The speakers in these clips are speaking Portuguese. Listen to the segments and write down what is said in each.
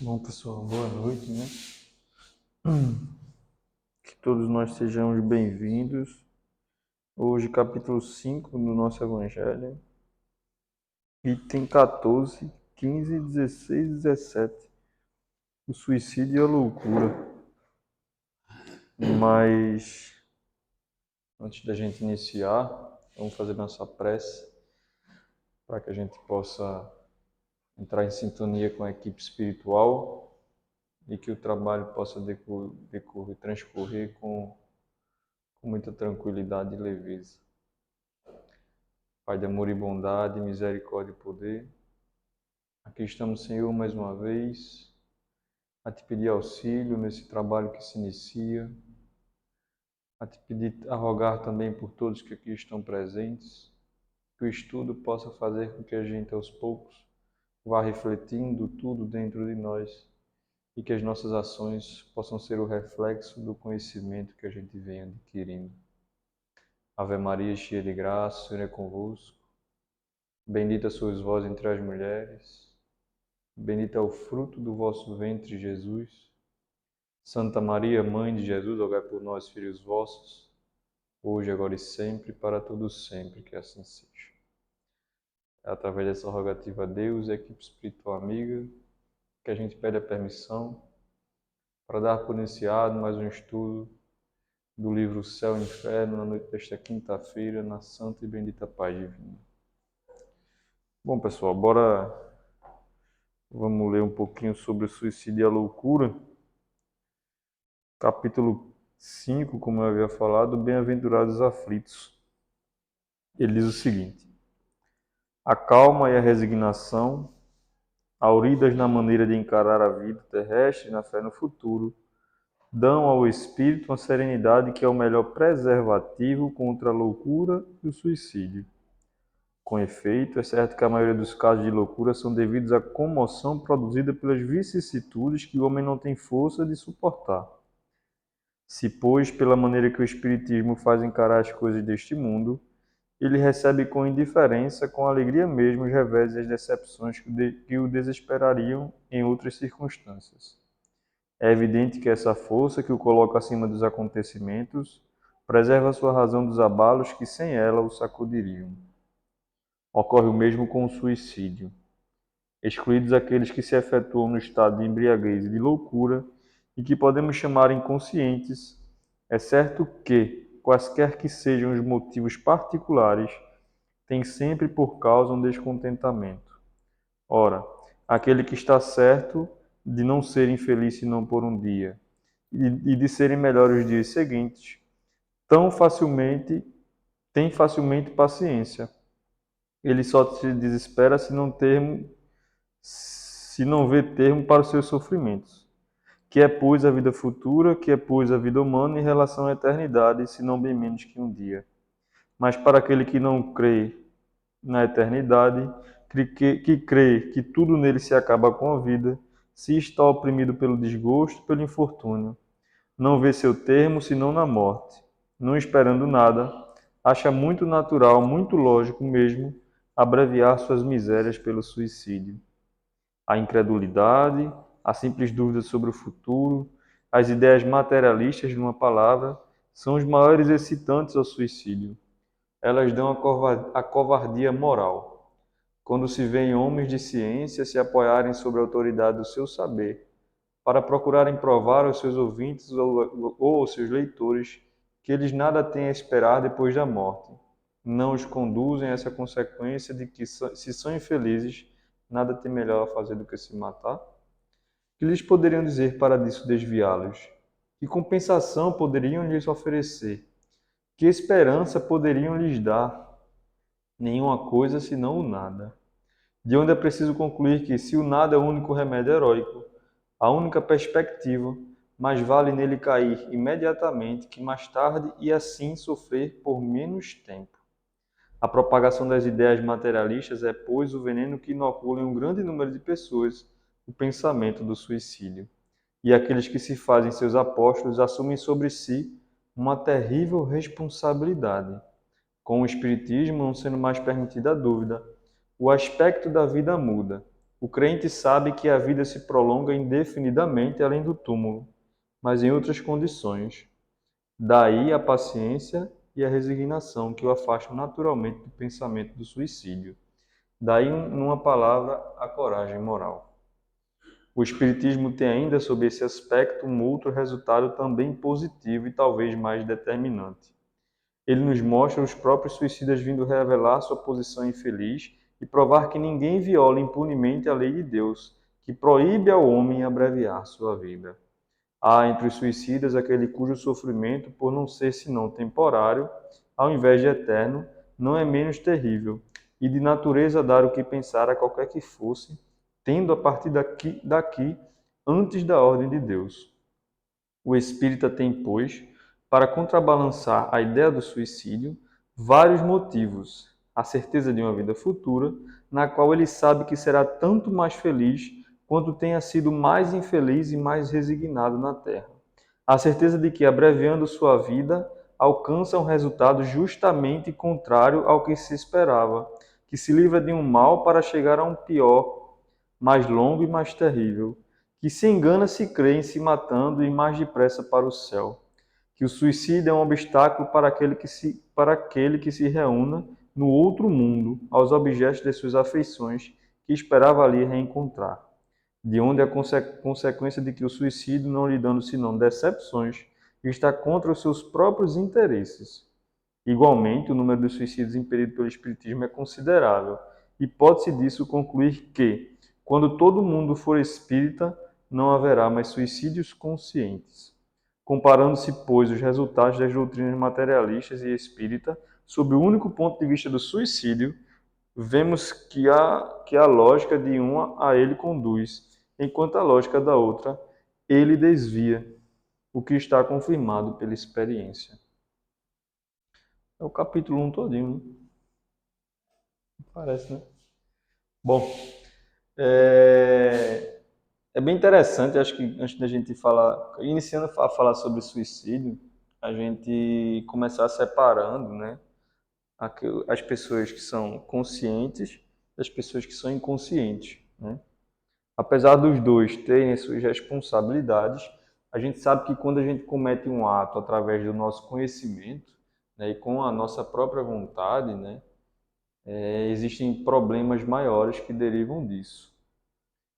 Bom, pessoal, boa noite, né? Que todos nós sejamos bem-vindos. Hoje, capítulo 5 do nosso Evangelho, item 14, 15, 16 e 17. O suicídio e a loucura. Mas, antes da gente iniciar, vamos fazer nossa prece para que a gente possa entrar em sintonia com a equipe espiritual e que o trabalho possa transcorrer com muita tranquilidade e leveza. Pai de amor e bondade, misericórdia e poder, aqui estamos, Senhor, mais uma vez, a te pedir auxílio nesse trabalho que se inicia, a te pedir, a rogar também por todos que aqui estão presentes, que o estudo possa fazer com que a gente, aos poucos, vá refletindo tudo dentro de nós e que as nossas ações possam ser o reflexo do conhecimento que a gente vem adquirindo. Ave Maria, cheia de graça, o Senhor é convosco. Bendita sois vós entre as mulheres. Bendito é o fruto do vosso ventre, Jesus. Santa Maria, Mãe de Jesus, rogai por nós, filhos vossos, hoje, agora e sempre, para todos sempre, que assim seja. É através dessa rogativa a Deus e a equipe espiritual amiga que a gente pede a permissão para dar por iniciado mais um estudo do livro Céu e Inferno na noite desta quinta-feira, na Santa e Bendita Paz Divina. Bom, pessoal, vamos ler um pouquinho sobre o suicídio e a loucura. Capítulo 5, como eu havia falado, Bem-aventurados os aflitos. Ele diz o seguinte: a calma e a resignação, auridas na maneira de encarar a vida terrestre e na fé no futuro, dão ao espírito uma serenidade que é o melhor preservativo contra a loucura e o suicídio. Com efeito, é certo que a maioria dos casos de loucura são devidos à comoção produzida pelas vicissitudes que o homem não tem força de suportar. Se, pois, pela maneira que o Espiritismo faz encarar as coisas deste mundo, ele recebe com indiferença, com alegria mesmo, os revés e as decepções que o desesperariam em outras circunstâncias. É evidente que essa força que o coloca acima dos acontecimentos preserva sua razão dos abalos que sem ela o sacudiriam. Ocorre o mesmo com o suicídio. Excluídos aqueles que se efetuam no estado de embriaguez e de loucura, e que podemos chamar inconscientes, é certo que, quaisquer que sejam os motivos particulares, tem sempre por causa um descontentamento. Ora, aquele que está certo de não ser infeliz senão por um dia, e de serem melhores os dias seguintes, tem facilmente paciência. Ele só se desespera se não vê termo para os seus sofrimentos. Que é, pois, a vida futura, que é, pois, a vida humana em relação à eternidade, se não bem menos que um dia. Mas para aquele que não crê na eternidade, que crê que tudo nele se acaba com a vida, se está oprimido pelo desgosto, pelo infortúnio, não vê seu termo senão na morte, não esperando nada, acha muito natural, muito lógico mesmo, abreviar suas misérias pelo suicídio. A incredulidade, a simples dúvida sobre o futuro, as ideias materialistas de uma palavra, são os maiores excitantes ao suicídio. Elas dão a covardia moral. Quando se vêem homens de ciência se apoiarem sobre a autoridade do seu saber, para procurarem provar aos seus ouvintes ou aos seus leitores que eles nada têm a esperar depois da morte, não os conduzem a essa consequência de que, se são infelizes, nada tem melhor a fazer do que se matar? Que lhes poderiam dizer para disso desviá-los? Que compensação poderiam lhes oferecer? Que esperança poderiam lhes dar? Nenhuma coisa senão o nada. De onde é preciso concluir que, se o nada é o único remédio heróico, a única perspectiva, mais vale nele cair imediatamente que mais tarde e assim sofrer por menos tempo. A propagação das ideias materialistas é, pois, o veneno que inocula em um grande número de pessoas o pensamento do suicídio. E aqueles que se fazem seus apóstolos assumem sobre si uma terrível responsabilidade. Com o Espiritismo não sendo mais permitida a dúvida, o aspecto da vida muda. O crente sabe que a vida se prolonga indefinidamente além do túmulo, mas em outras condições. Daí a paciência e a resignação que o afastam naturalmente do pensamento do suicídio. Daí, numa palavra, a coragem moral. O Espiritismo tem ainda, sob esse aspecto, um outro resultado também positivo e talvez mais determinante. Ele nos mostra os próprios suicidas vindo revelar sua posição infeliz e provar que ninguém viola impunemente a lei de Deus, que proíbe ao homem abreviar sua vida. Há entre os suicidas aquele cujo sofrimento, por não ser senão temporário, ao invés de eterno, não é menos terrível, e de natureza dar o que pensar a qualquer que fosse, tendo a partir daqui antes da ordem de Deus. O espírita tem, pois, para contrabalançar a ideia do suicídio, vários motivos. A certeza de uma vida futura, na qual ele sabe que será tanto mais feliz quanto tenha sido mais infeliz e mais resignado na terra. A certeza de que, abreviando sua vida, alcança um resultado justamente contrário ao que se esperava, que se livra de um mal para chegar a um pior, mais longo e mais terrível, que se engana se crê em se matando e mais depressa para o céu, que o suicídio é um obstáculo para aquele que se reúna no outro mundo aos objetos de suas afeições que esperava ali reencontrar, de onde a consequência de que o suicídio, não lhe dando senão decepções, está contra os seus próprios interesses. Igualmente, o número de suicídios impedidos pelo Espiritismo é considerável, e pode-se disso concluir que, quando todo mundo for espírita, não haverá mais suicídios conscientes. Comparando-se, pois, os resultados das doutrinas materialistas e espírita, sob o único ponto de vista do suicídio, vemos que a lógica de uma a ele conduz, enquanto a lógica da outra ele desvia, o que está confirmado pela experiência. É o capítulo 1 todinho, né? Parece, né? Bom, é, é bem interessante, acho que antes da gente falar, iniciando a falar sobre suicídio, a gente começar separando, né, as pessoas que são conscientes das pessoas que são inconscientes, né? Apesar dos dois terem as suas responsabilidades, a gente sabe que quando a gente comete um ato através do nosso conhecimento, né, e com a nossa própria vontade, né, existem problemas maiores que derivam disso.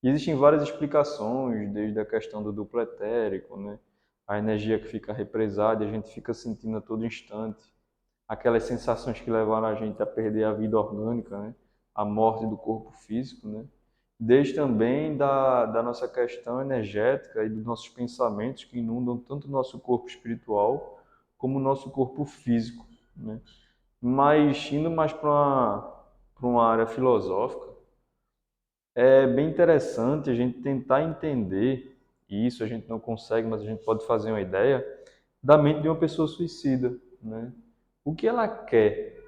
E existem várias explicações, desde a questão do duplo etérico, né? A energia que fica represada e a gente fica sentindo a todo instante. Aquelas sensações que levaram a gente a perder a vida orgânica, né? A morte do corpo físico, né? Desde também da nossa questão energética e dos nossos pensamentos que inundam tanto o nosso corpo espiritual como o nosso corpo físico, né? Mas indo mais para uma área filosófica, é bem interessante a gente tentar entender, e isso a gente não consegue, mas a gente pode fazer uma ideia, da mente de uma pessoa suicida, né? O que ela quer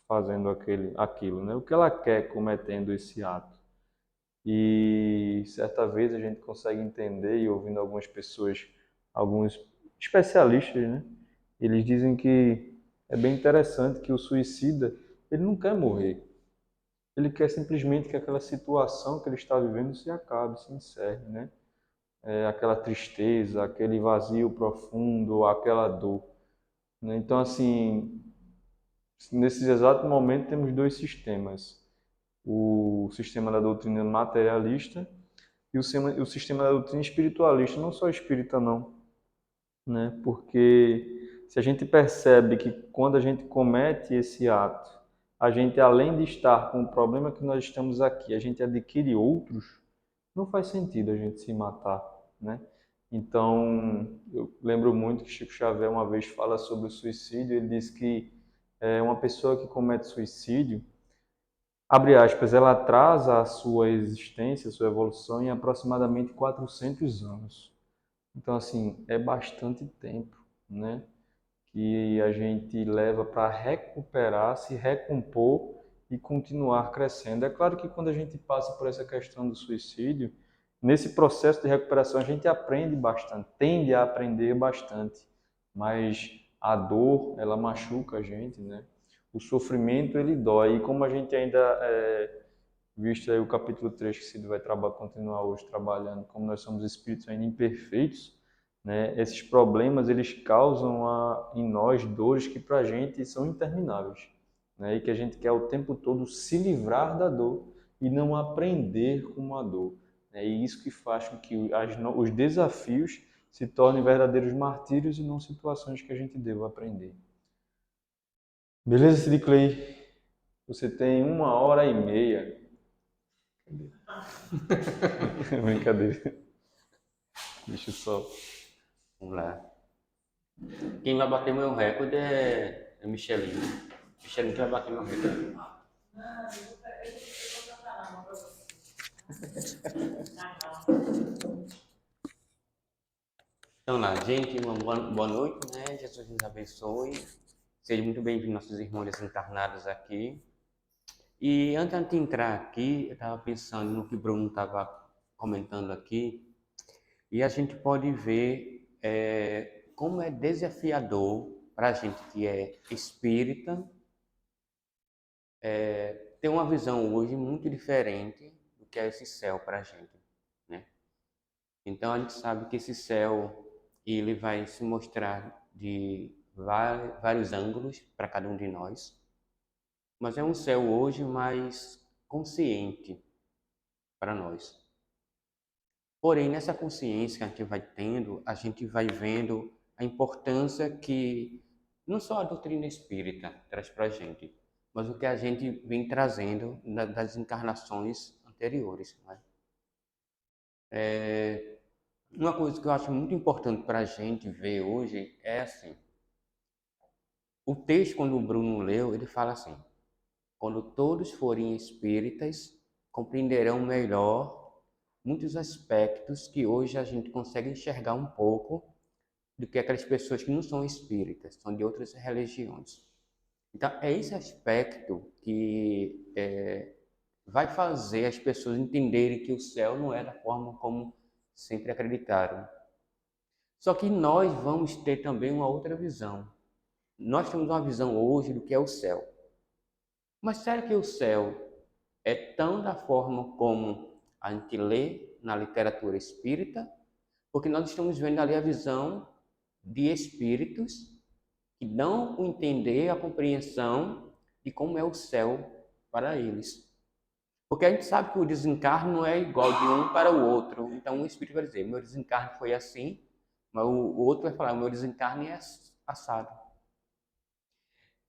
fazendo aquilo, né? O que ela quer cometendo esse ato. E certa vez a gente consegue entender, e ouvindo algumas pessoas, alguns especialistas, né? Eles dizem que é bem interessante que o suicida, ele não quer morrer. Ele quer simplesmente que aquela situação que ele está vivendo se acabe, se encerre, né? Aquela tristeza, aquele vazio profundo, aquela dor, né? Então, assim, nesse exato momento temos dois sistemas. O sistema da doutrina materialista e o sistema da doutrina espiritualista, não só espírita não, né? Porque se a gente percebe que quando a gente comete esse ato, a gente, além de estar com o problema que nós estamos aqui, a gente adquire outros, não faz sentido a gente se matar, né? Então, eu lembro muito que Chico Xavier uma vez fala sobre o suicídio, ele diz que uma pessoa que comete suicídio, abre aspas, ela atrasa a sua existência, a sua evolução em aproximadamente 400 anos. Então, assim, é bastante tempo, né, que a gente leva para recuperar, se recompor e continuar crescendo. É claro que quando a gente passa por essa questão do suicídio, nesse processo de recuperação a gente aprende bastante, tende a aprender bastante, mas a dor, ela machuca a gente, né? O sofrimento, ele dói. E como a gente ainda visto aí o capítulo 3 que Cid vai continuar hoje trabalhando, como nós somos espíritos ainda imperfeitos, né, esses problemas eles causam em nós dores que para a gente são intermináveis, né, e que a gente quer o tempo todo se livrar da dor e não aprender com a dor. Né, e isso que faz com que os desafios se tornem verdadeiros martírios e não situações que a gente deva aprender. Beleza, Cid Clay? Você tem 1h30. Brincadeira. Deixa eu só. Vamos lá. Quem vai bater meu recorde é Michelinho. Michelinho que vai bater meu recorde. Então lá, gente, uma boa noite, né? Jesus nos abençoe. Sejam muito bem-vindos nossos irmãos desencarnados aqui. E antes de entrar aqui, eu estava pensando no que o Bruno estava comentando aqui, e a gente pode ver como é desafiador para a gente que é espírita ter uma visão hoje muito diferente do que é esse céu para a gente, né? Então a gente sabe que esse céu ele vai se mostrar de vários ângulos para cada um de nós, mas é um céu hoje mais consciente para nós. Porém, nessa consciência que a gente vai tendo, a gente vai vendo a importância que não só a doutrina espírita traz para a gente, mas o que a gente vem trazendo das encarnações anteriores. Né? Uma coisa que eu acho muito importante para a gente ver hoje é assim, o texto, quando o Bruno leu, ele fala assim, quando todos forem espíritas, compreenderão melhor muitos aspectos que hoje a gente consegue enxergar um pouco do que aquelas pessoas que não são espíritas, são de outras religiões. Então, é esse aspecto que vai fazer as pessoas entenderem que o céu não é da forma como sempre acreditaram. Só que nós vamos ter também uma outra visão. Nós temos uma visão hoje do que é o céu. Mas será que o céu é tão da forma como a gente lê na literatura espírita? Porque nós estamos vendo ali a visão de espíritos que dão o entender, a compreensão de como é o céu para eles. Porque a gente sabe que o desencarne não é igual de um para o outro. Então o espírito vai dizer, meu desencarne foi assim, mas o outro vai falar, meu desencarne é assado.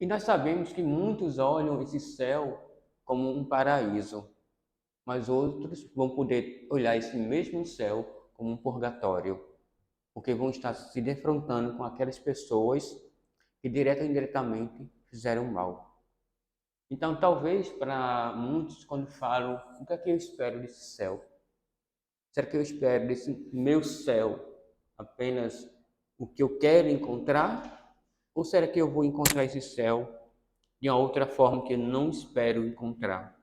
E nós sabemos que muitos olham esse céu como um paraíso, mas outros vão poder olhar esse mesmo céu como um purgatório, porque vão estar se defrontando com aquelas pessoas que direta ou indiretamente fizeram mal. Então, talvez para muitos, quando falam, o que é que eu espero desse céu? Será que eu espero desse meu céu apenas o que eu quero encontrar? Ou será que eu vou encontrar esse céu de uma outra forma que eu não espero encontrar?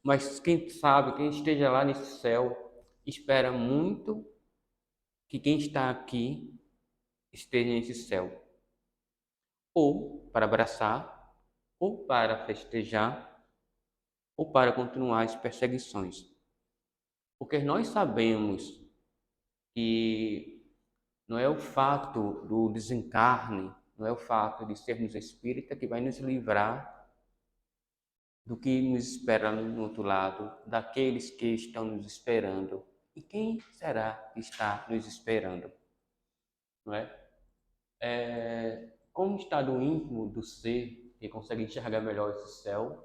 Mas quem sabe, quem esteja lá nesse céu, espera muito que quem está aqui esteja nesse céu. Ou para abraçar, ou para festejar, ou para continuar as perseguições. Porque nós sabemos que não é o fato do desencarne, não é o fato de sermos espírita que vai nos livrar do que nos espera no outro lado, daqueles que estão nos esperando. E quem será que está nos esperando? Não é? Como estado íntimo do ser, que consegue enxergar melhor esse céu,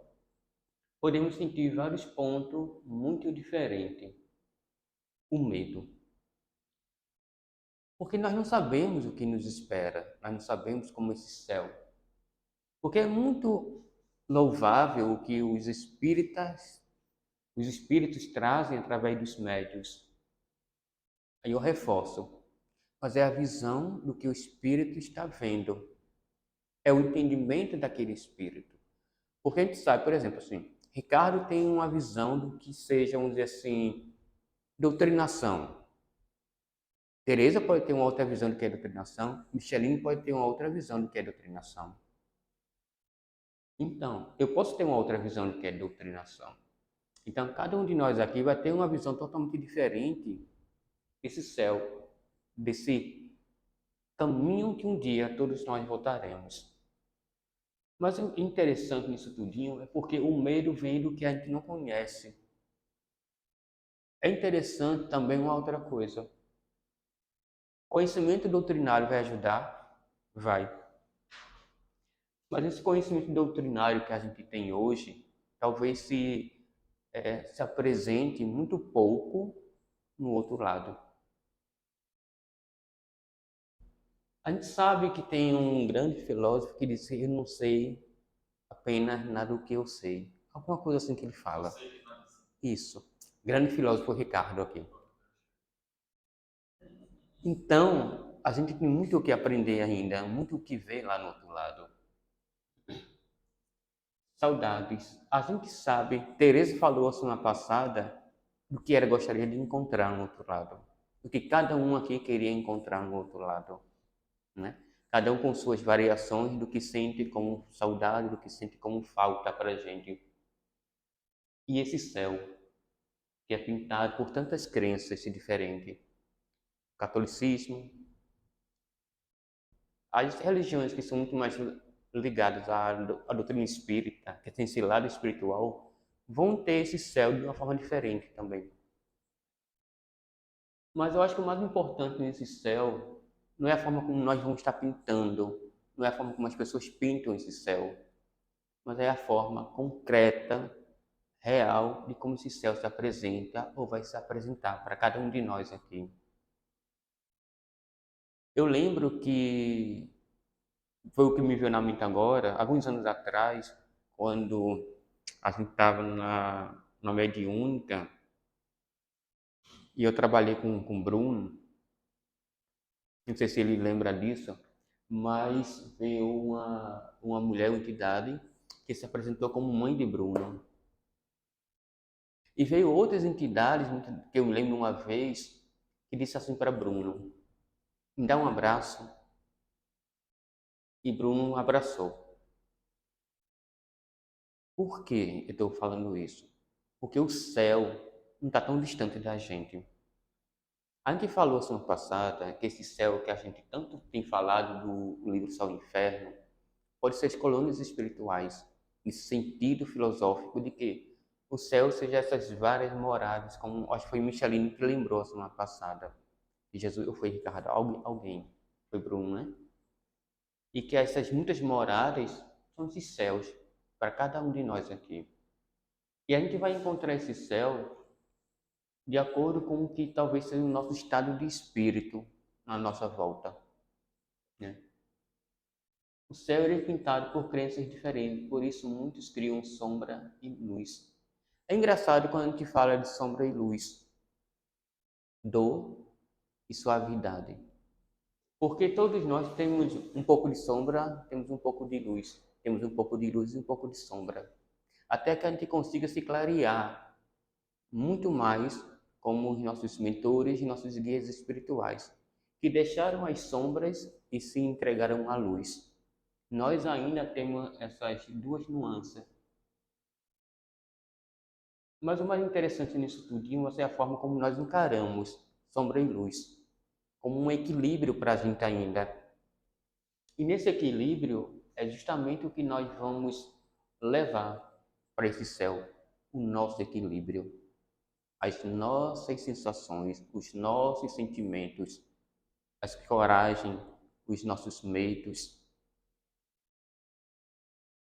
podemos sentir vários pontos muito diferentes. O medo. Porque nós não sabemos o que nos espera, nós não sabemos como esse céu. Porque é muito louvável o que os espíritos trazem através dos médiuns. Aí eu reforço, mas é a visão do que o espírito está vendo. É o entendimento daquele espírito. Porque a gente sabe, por exemplo, assim, Ricardo tem uma visão do que seja, vamos dizer assim, doutrinação. Teresa pode ter uma outra visão do que é doutrinação, Michelin pode ter uma outra visão do que é doutrinação. Então, eu posso ter uma outra visão do que é doutrinação, Então, cada um de nós aqui vai ter uma visão totalmente diferente desse céu, desse caminho que um dia todos nós voltaremos. Mas o interessante nisso tudinho é porque o medo vem do que a gente não conhece. É interessante também uma outra coisa. Conhecimento doutrinário vai ajudar? Vai. Mas esse conhecimento doutrinário que a gente tem hoje, talvez se apresente muito pouco no outro lado. A gente sabe que tem um grande filósofo que diz: eu não sei apenas nada do que eu sei. Alguma coisa assim que ele fala. Isso. Grande filósofo Ricardo aqui. Então, a gente tem muito o que aprender ainda, muito o que ver lá no outro lado. Saudades. A gente sabe, Teresa falou a semana passada do que ela gostaria de encontrar no outro lado. Do que cada um aqui queria encontrar no outro lado, né? Cada um com suas variações do que sente como saudade, do que sente como falta para a gente. E esse céu, que é pintado por tantas crenças diferentes. Catolicismo, as religiões que são muito mais ligadas à doutrina espírita, que tem esse lado espiritual, vão ter esse céu de uma forma diferente também. Mas eu acho que o mais importante nesse céu não é a forma como nós vamos estar pintando, não é a forma como as pessoas pintam esse céu, mas é a forma concreta, real, de como esse céu se apresenta ou vai se apresentar para cada um de nós aqui. Eu lembro que foi o que me veio na mente agora, alguns anos atrás, quando a gente estava na mediúnica e eu trabalhei com o Bruno, não sei se ele lembra disso, mas veio uma mulher, uma entidade, que se apresentou como mãe de Bruno. E veio outras entidades, que eu me lembro uma vez, que disse assim para Bruno: me dá um abraço. E Bruno abraçou. Por que eu estou falando isso? Porque o céu não está tão distante da gente. A gente falou semana passada que esse céu que a gente tanto tem falado do livro Céu e Inferno pode ser as colônias espirituais, nesse sentido filosófico de que o céu seja essas várias moradas, como acho que foi Michelin que lembrou semana passada. E Jesus, ou foi Ricardo, alguém, foi Bruno, né? E que essas muitas moradas são esses céus para cada um de nós aqui. E a gente vai encontrar esse céu de acordo com o que talvez seja o nosso estado de espírito na nossa volta, né? O céu é pintado por crenças diferentes, por isso muitos criam sombra e luz. É engraçado quando a gente fala de sombra e luz, dor e suavidade, porque todos nós temos um pouco de sombra, temos um pouco de luz, temos um pouco de luz e um pouco de sombra, até que a gente consiga se clarear muito mais como os nossos mentores e nossos guias espirituais, que deixaram as sombras e se entregaram à luz. Nós ainda temos essas duas nuances. Mas o mais interessante nisso tudinho é a forma como nós encaramos sombra e luz, como um equilíbrio para a gente ainda. E nesse equilíbrio é justamente o que nós vamos levar para esse céu, o nosso equilíbrio, as nossas sensações, os nossos sentimentos, as coragem, os nossos medos.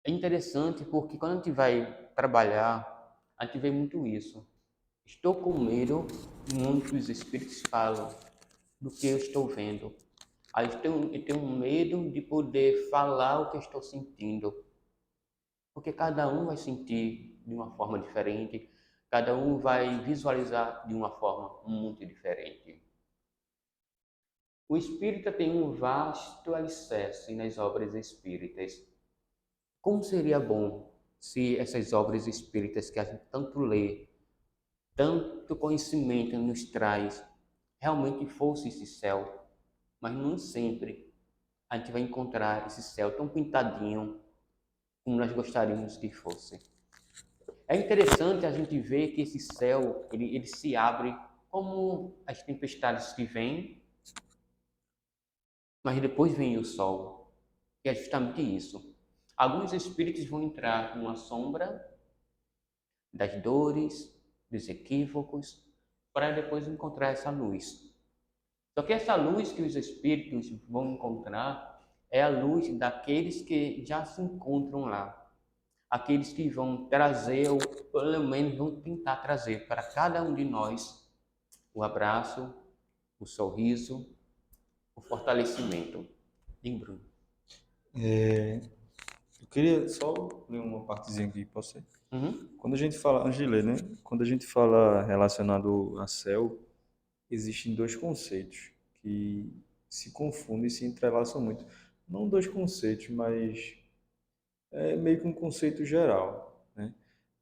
É interessante porque quando a gente vai trabalhar, a gente vê muito isso. Estou com medo, muitos espíritos falam do que eu estou vendo. Aí eu tenho medo de poder falar o que eu estou sentindo, porque cada um vai sentir de uma forma diferente, cada um vai visualizar de uma forma muito diferente. O espírita tem um vasto alicerce nas obras espíritas. Como seria bom se essas obras espíritas que a gente tanto lê, tanto conhecimento nos traz, realmente fosse esse céu, mas não sempre a gente vai encontrar esse céu tão pintadinho como nós gostaríamos que fosse. É interessante a gente ver que esse céu, ele se abre como as tempestades que vêm, mas depois vem o sol, que é justamente isso. Alguns espíritos vão entrar numa sombra das dores, dos equívocos, para depois encontrar essa luz. Só que essa luz que os espíritos vão encontrar é a luz daqueles que já se encontram lá. Aqueles que vão trazer, ou pelo menos vão tentar trazer para cada um de nós o abraço, o sorriso, o fortalecimento. Hein, Bruno? Eu queria só ler uma partezinha aqui, pode ser? Uhum. Quando a gente fala, antes de ler, né? Quando a gente fala relacionado a céu, existem dois conceitos que se confundem e se entrelaçam muito. Não dois conceitos, mas é meio que um conceito geral, né?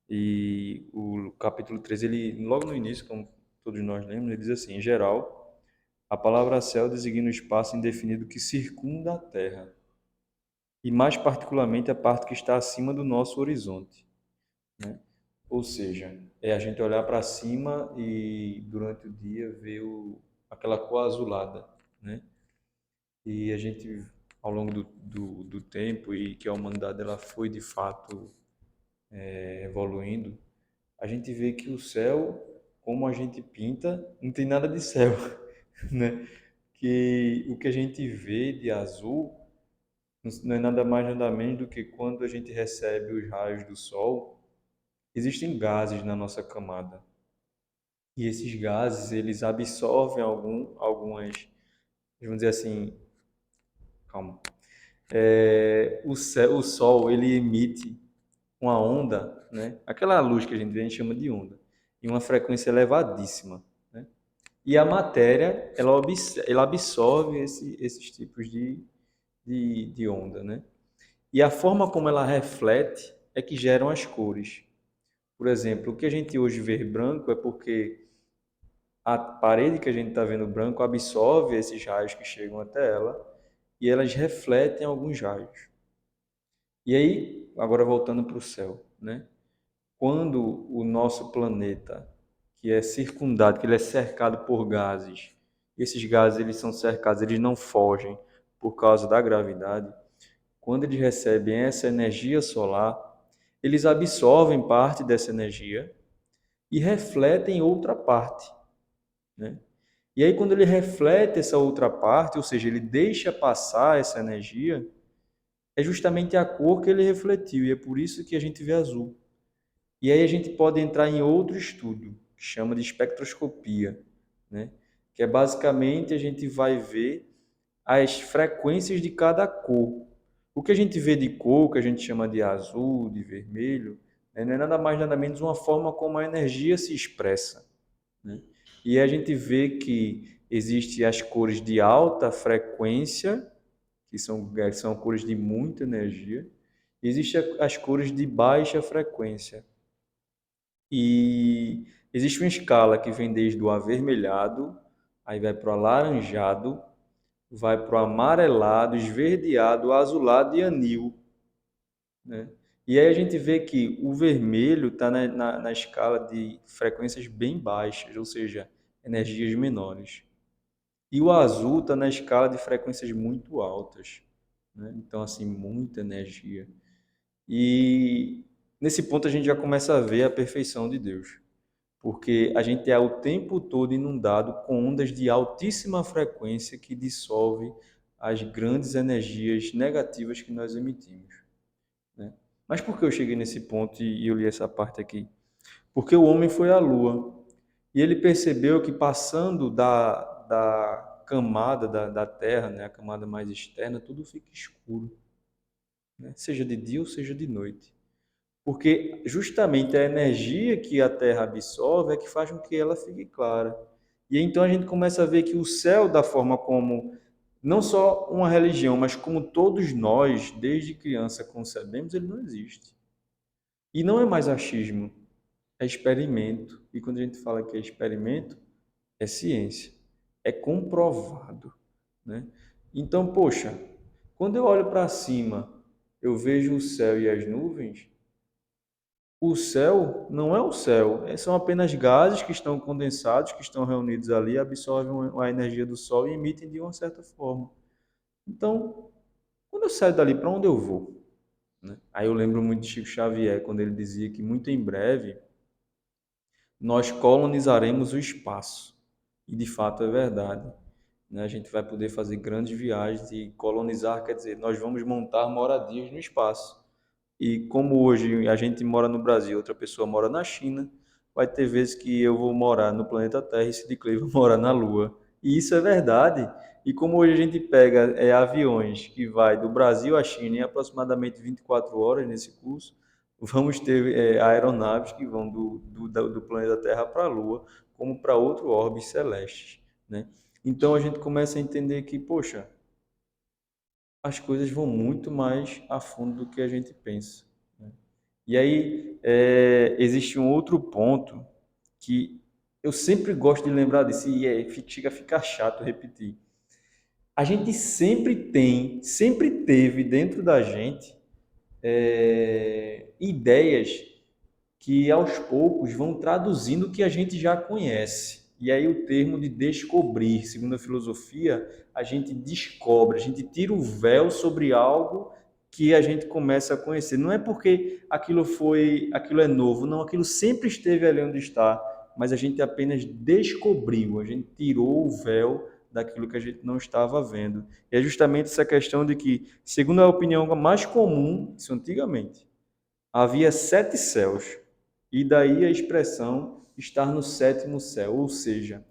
E o capítulo 3 ele, logo no início, como todos nós lemos, ele diz assim, em geral, a palavra céu designa o espaço indefinido que circunda a Terra, e mais particularmente a parte que está acima do nosso horizonte, né? Ou seja, é a gente olhar para cima e durante o dia ver aquela cor azulada, né? E a gente, ao longo do tempo e que a humanidade ela foi de fato evoluindo, a gente vê que o céu, como a gente pinta, não tem nada de céu, né? Que o que a gente vê de azul não é nada mais nada menos do que quando a gente recebe os raios do sol, existem gases na nossa camada. E esses gases, eles absorvem algumas, vamos dizer assim, calma. O sol, ele emite uma onda, né? Aquela luz que a gente vê, a gente chama de onda, em uma frequência elevadíssima, né? E a matéria, ela absorve esses tipos de onda, né? E a forma como ela reflete é que geram as cores. Por exemplo, o que a gente hoje vê branco é porque a parede que a gente está vendo branco absorve esses raios que chegam até ela e elas refletem alguns raios. E aí, agora voltando para o céu, né? Quando o nosso planeta, que é circundado, que ele é cercado por gases, esses gases eles são cercados, eles não fogem por causa da gravidade. Quando eles recebem essa energia solar, eles absorvem parte dessa energia e refletem outra parte, né? E aí, quando ele reflete essa outra parte, ou seja, ele deixa passar essa energia, é justamente a cor que ele refletiu, e é por isso que a gente vê azul. E aí a gente pode entrar em outro estudo, que chama de espectroscopia, né? Que é basicamente a gente vai ver as frequências de cada cor. O que a gente vê de cor, que a gente chama de azul, de vermelho, né, não é nada mais nada menos uma forma como a energia se expressa, né? E a gente vê que existem as cores de alta frequência, que são cores de muita energia, e existem as cores de baixa frequência. E existe uma escala que vem desde o avermelhado, aí vai para o alaranjado, vai para o amarelado, esverdeado, azulado e anil, né? E aí a gente vê que o vermelho está na escala de frequências bem baixas, ou seja, energias menores. E o azul está na escala de frequências muito altas, né? Então, assim, muita energia. E nesse ponto a gente já começa a ver a perfeição de Deus, porque a gente é o tempo todo inundado com ondas de altíssima frequência que dissolve as grandes energias negativas que nós emitimos, né? Mas por que eu cheguei nesse ponto e eu li essa parte aqui? Porque o homem foi à Lua e ele percebeu que passando da camada da Terra, né, a camada mais externa, tudo fica escuro, né? Seja de dia ou seja de noite. Porque justamente a energia que a Terra absorve é que faz com que ela fique clara. E então a gente começa a ver que o céu, da forma como não só uma religião, mas como todos nós, desde criança, concebemos, ele não existe. E não é mais achismo, é experimento. E quando a gente fala que é experimento, é ciência, é comprovado, né? Então, poxa, quando eu olho para cima, eu vejo o céu e as nuvens, o céu não é o céu, são apenas gases que estão condensados, que estão reunidos ali, absorvem a energia do Sol e emitem de uma certa forma. Então, quando eu saio dali, para onde eu vou? Né? Aí eu lembro muito de Chico Xavier, quando ele dizia que muito em breve nós colonizaremos o espaço. E de fato é verdade. Né? A gente vai poder fazer grandes viagens e colonizar, quer dizer, nós vamos montar moradias no espaço. E como hoje a gente mora no Brasil, outra pessoa mora na China, vai ter vezes que eu vou morar no planeta Terra e Sid Clay vai morar na Lua. E isso é verdade. E como hoje a gente pega aviões que vai do Brasil à China em aproximadamente 24 horas nesse curso, vamos ter aeronaves que vão do planeta Terra para a Lua, como para outro orbe celeste, né? Então a gente começa a entender que, poxa, as coisas vão muito mais a fundo do que a gente pensa, né? E aí existe um outro ponto que eu sempre gosto de lembrar disso e chega a ficar chato repetir. A gente sempre teve dentro da gente ideias que aos poucos vão traduzindo o que a gente já conhece. E aí o termo de descobrir, segundo a filosofia, a gente descobre, a gente tira o véu sobre algo que a gente começa a conhecer. Não é porque aquilo é novo, não, aquilo sempre esteve ali onde está, mas a gente apenas descobriu, a gente tirou o véu daquilo que a gente não estava vendo. E é justamente essa questão de que, segundo a opinião mais comum, isso antigamente, havia 7 céus, e daí a expressão estar no 7º céu, ou seja,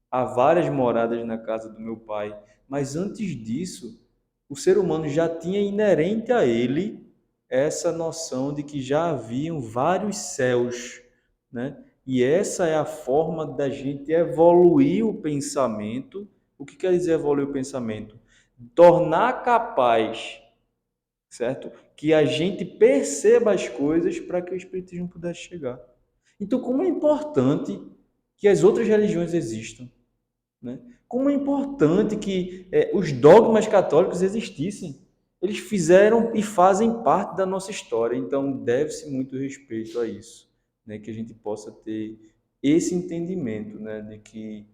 há várias moradas na casa do meu pai, mas antes disso, o ser humano já tinha inerente a ele essa noção de que já haviam vários céus, né? E essa é a forma da gente evoluir o pensamento. O que quer dizer evoluir o pensamento? Tornar capaz, certo? Que a gente perceba as coisas para que o Espiritismo pudesse chegar. Então, como é importante que as outras religiões existam, né? Como é importante que os dogmas católicos existissem. Eles fizeram e fazem parte da nossa história, então deve-se muito respeito a isso, né? Que a gente possa ter esse entendimento, né? De que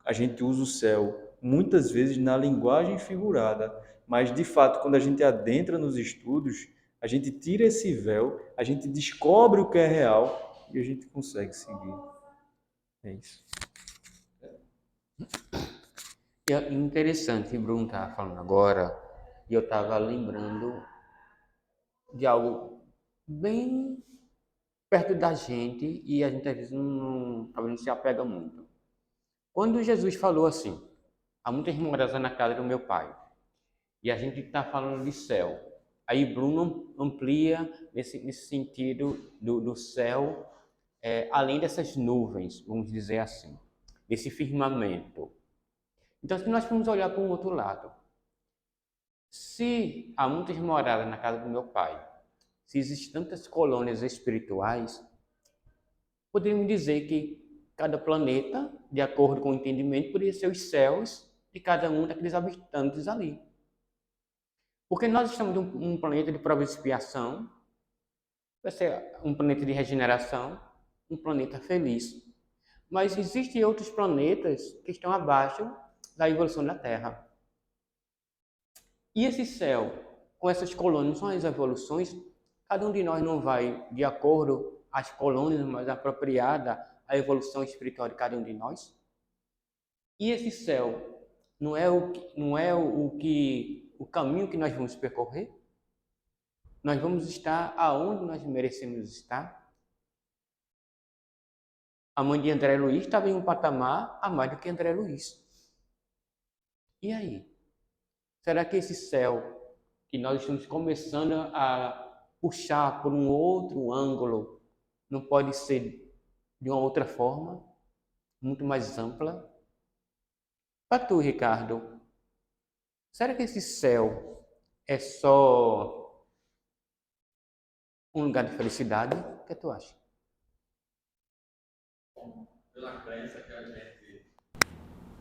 a gente usa o céu muitas vezes na linguagem figurada, mas de fato, quando a gente adentra nos estudos, a gente tira esse véu, a gente descobre o que é real e a gente consegue seguir. É isso. E é interessante, o Bruno estava falando agora, e eu estava lembrando de algo bem perto da gente e a gente às vezes talvez não se apega muito. Quando Jesus falou assim, há muitas moradas na casa do meu pai, e a gente está falando de céu, aí Bruno amplia nesse sentido do céu, além dessas nuvens, vamos dizer assim, desse firmamento. Então, se nós formos olhar para um outro lado, se há muitas moradas na casa do meu pai, se existem tantas colônias espirituais, poderíamos dizer que cada planeta, de acordo com o entendimento, poderia ser os céus de cada um daqueles habitantes ali. Porque nós estamos em um planeta de prova e expiação, vai ser um planeta de regeneração, um planeta feliz. Mas existem outros planetas que estão abaixo da evolução da Terra. E esse céu, com essas colônias, são as evoluções, cada um de nós não vai de acordo às colônias mais apropriada à evolução espiritual de cada um de nós? E esse céu não é o caminho que nós vamos percorrer? Nós vamos estar aonde nós merecemos estar? A mãe de André Luiz estava em um patamar a mais do que André Luiz. E aí? Será que esse céu que nós estamos começando a puxar por um outro ângulo não pode ser de uma outra forma, muito mais ampla? Para tu, Ricardo, será que esse céu é só um lugar de felicidade? O que tu acha? Pela crença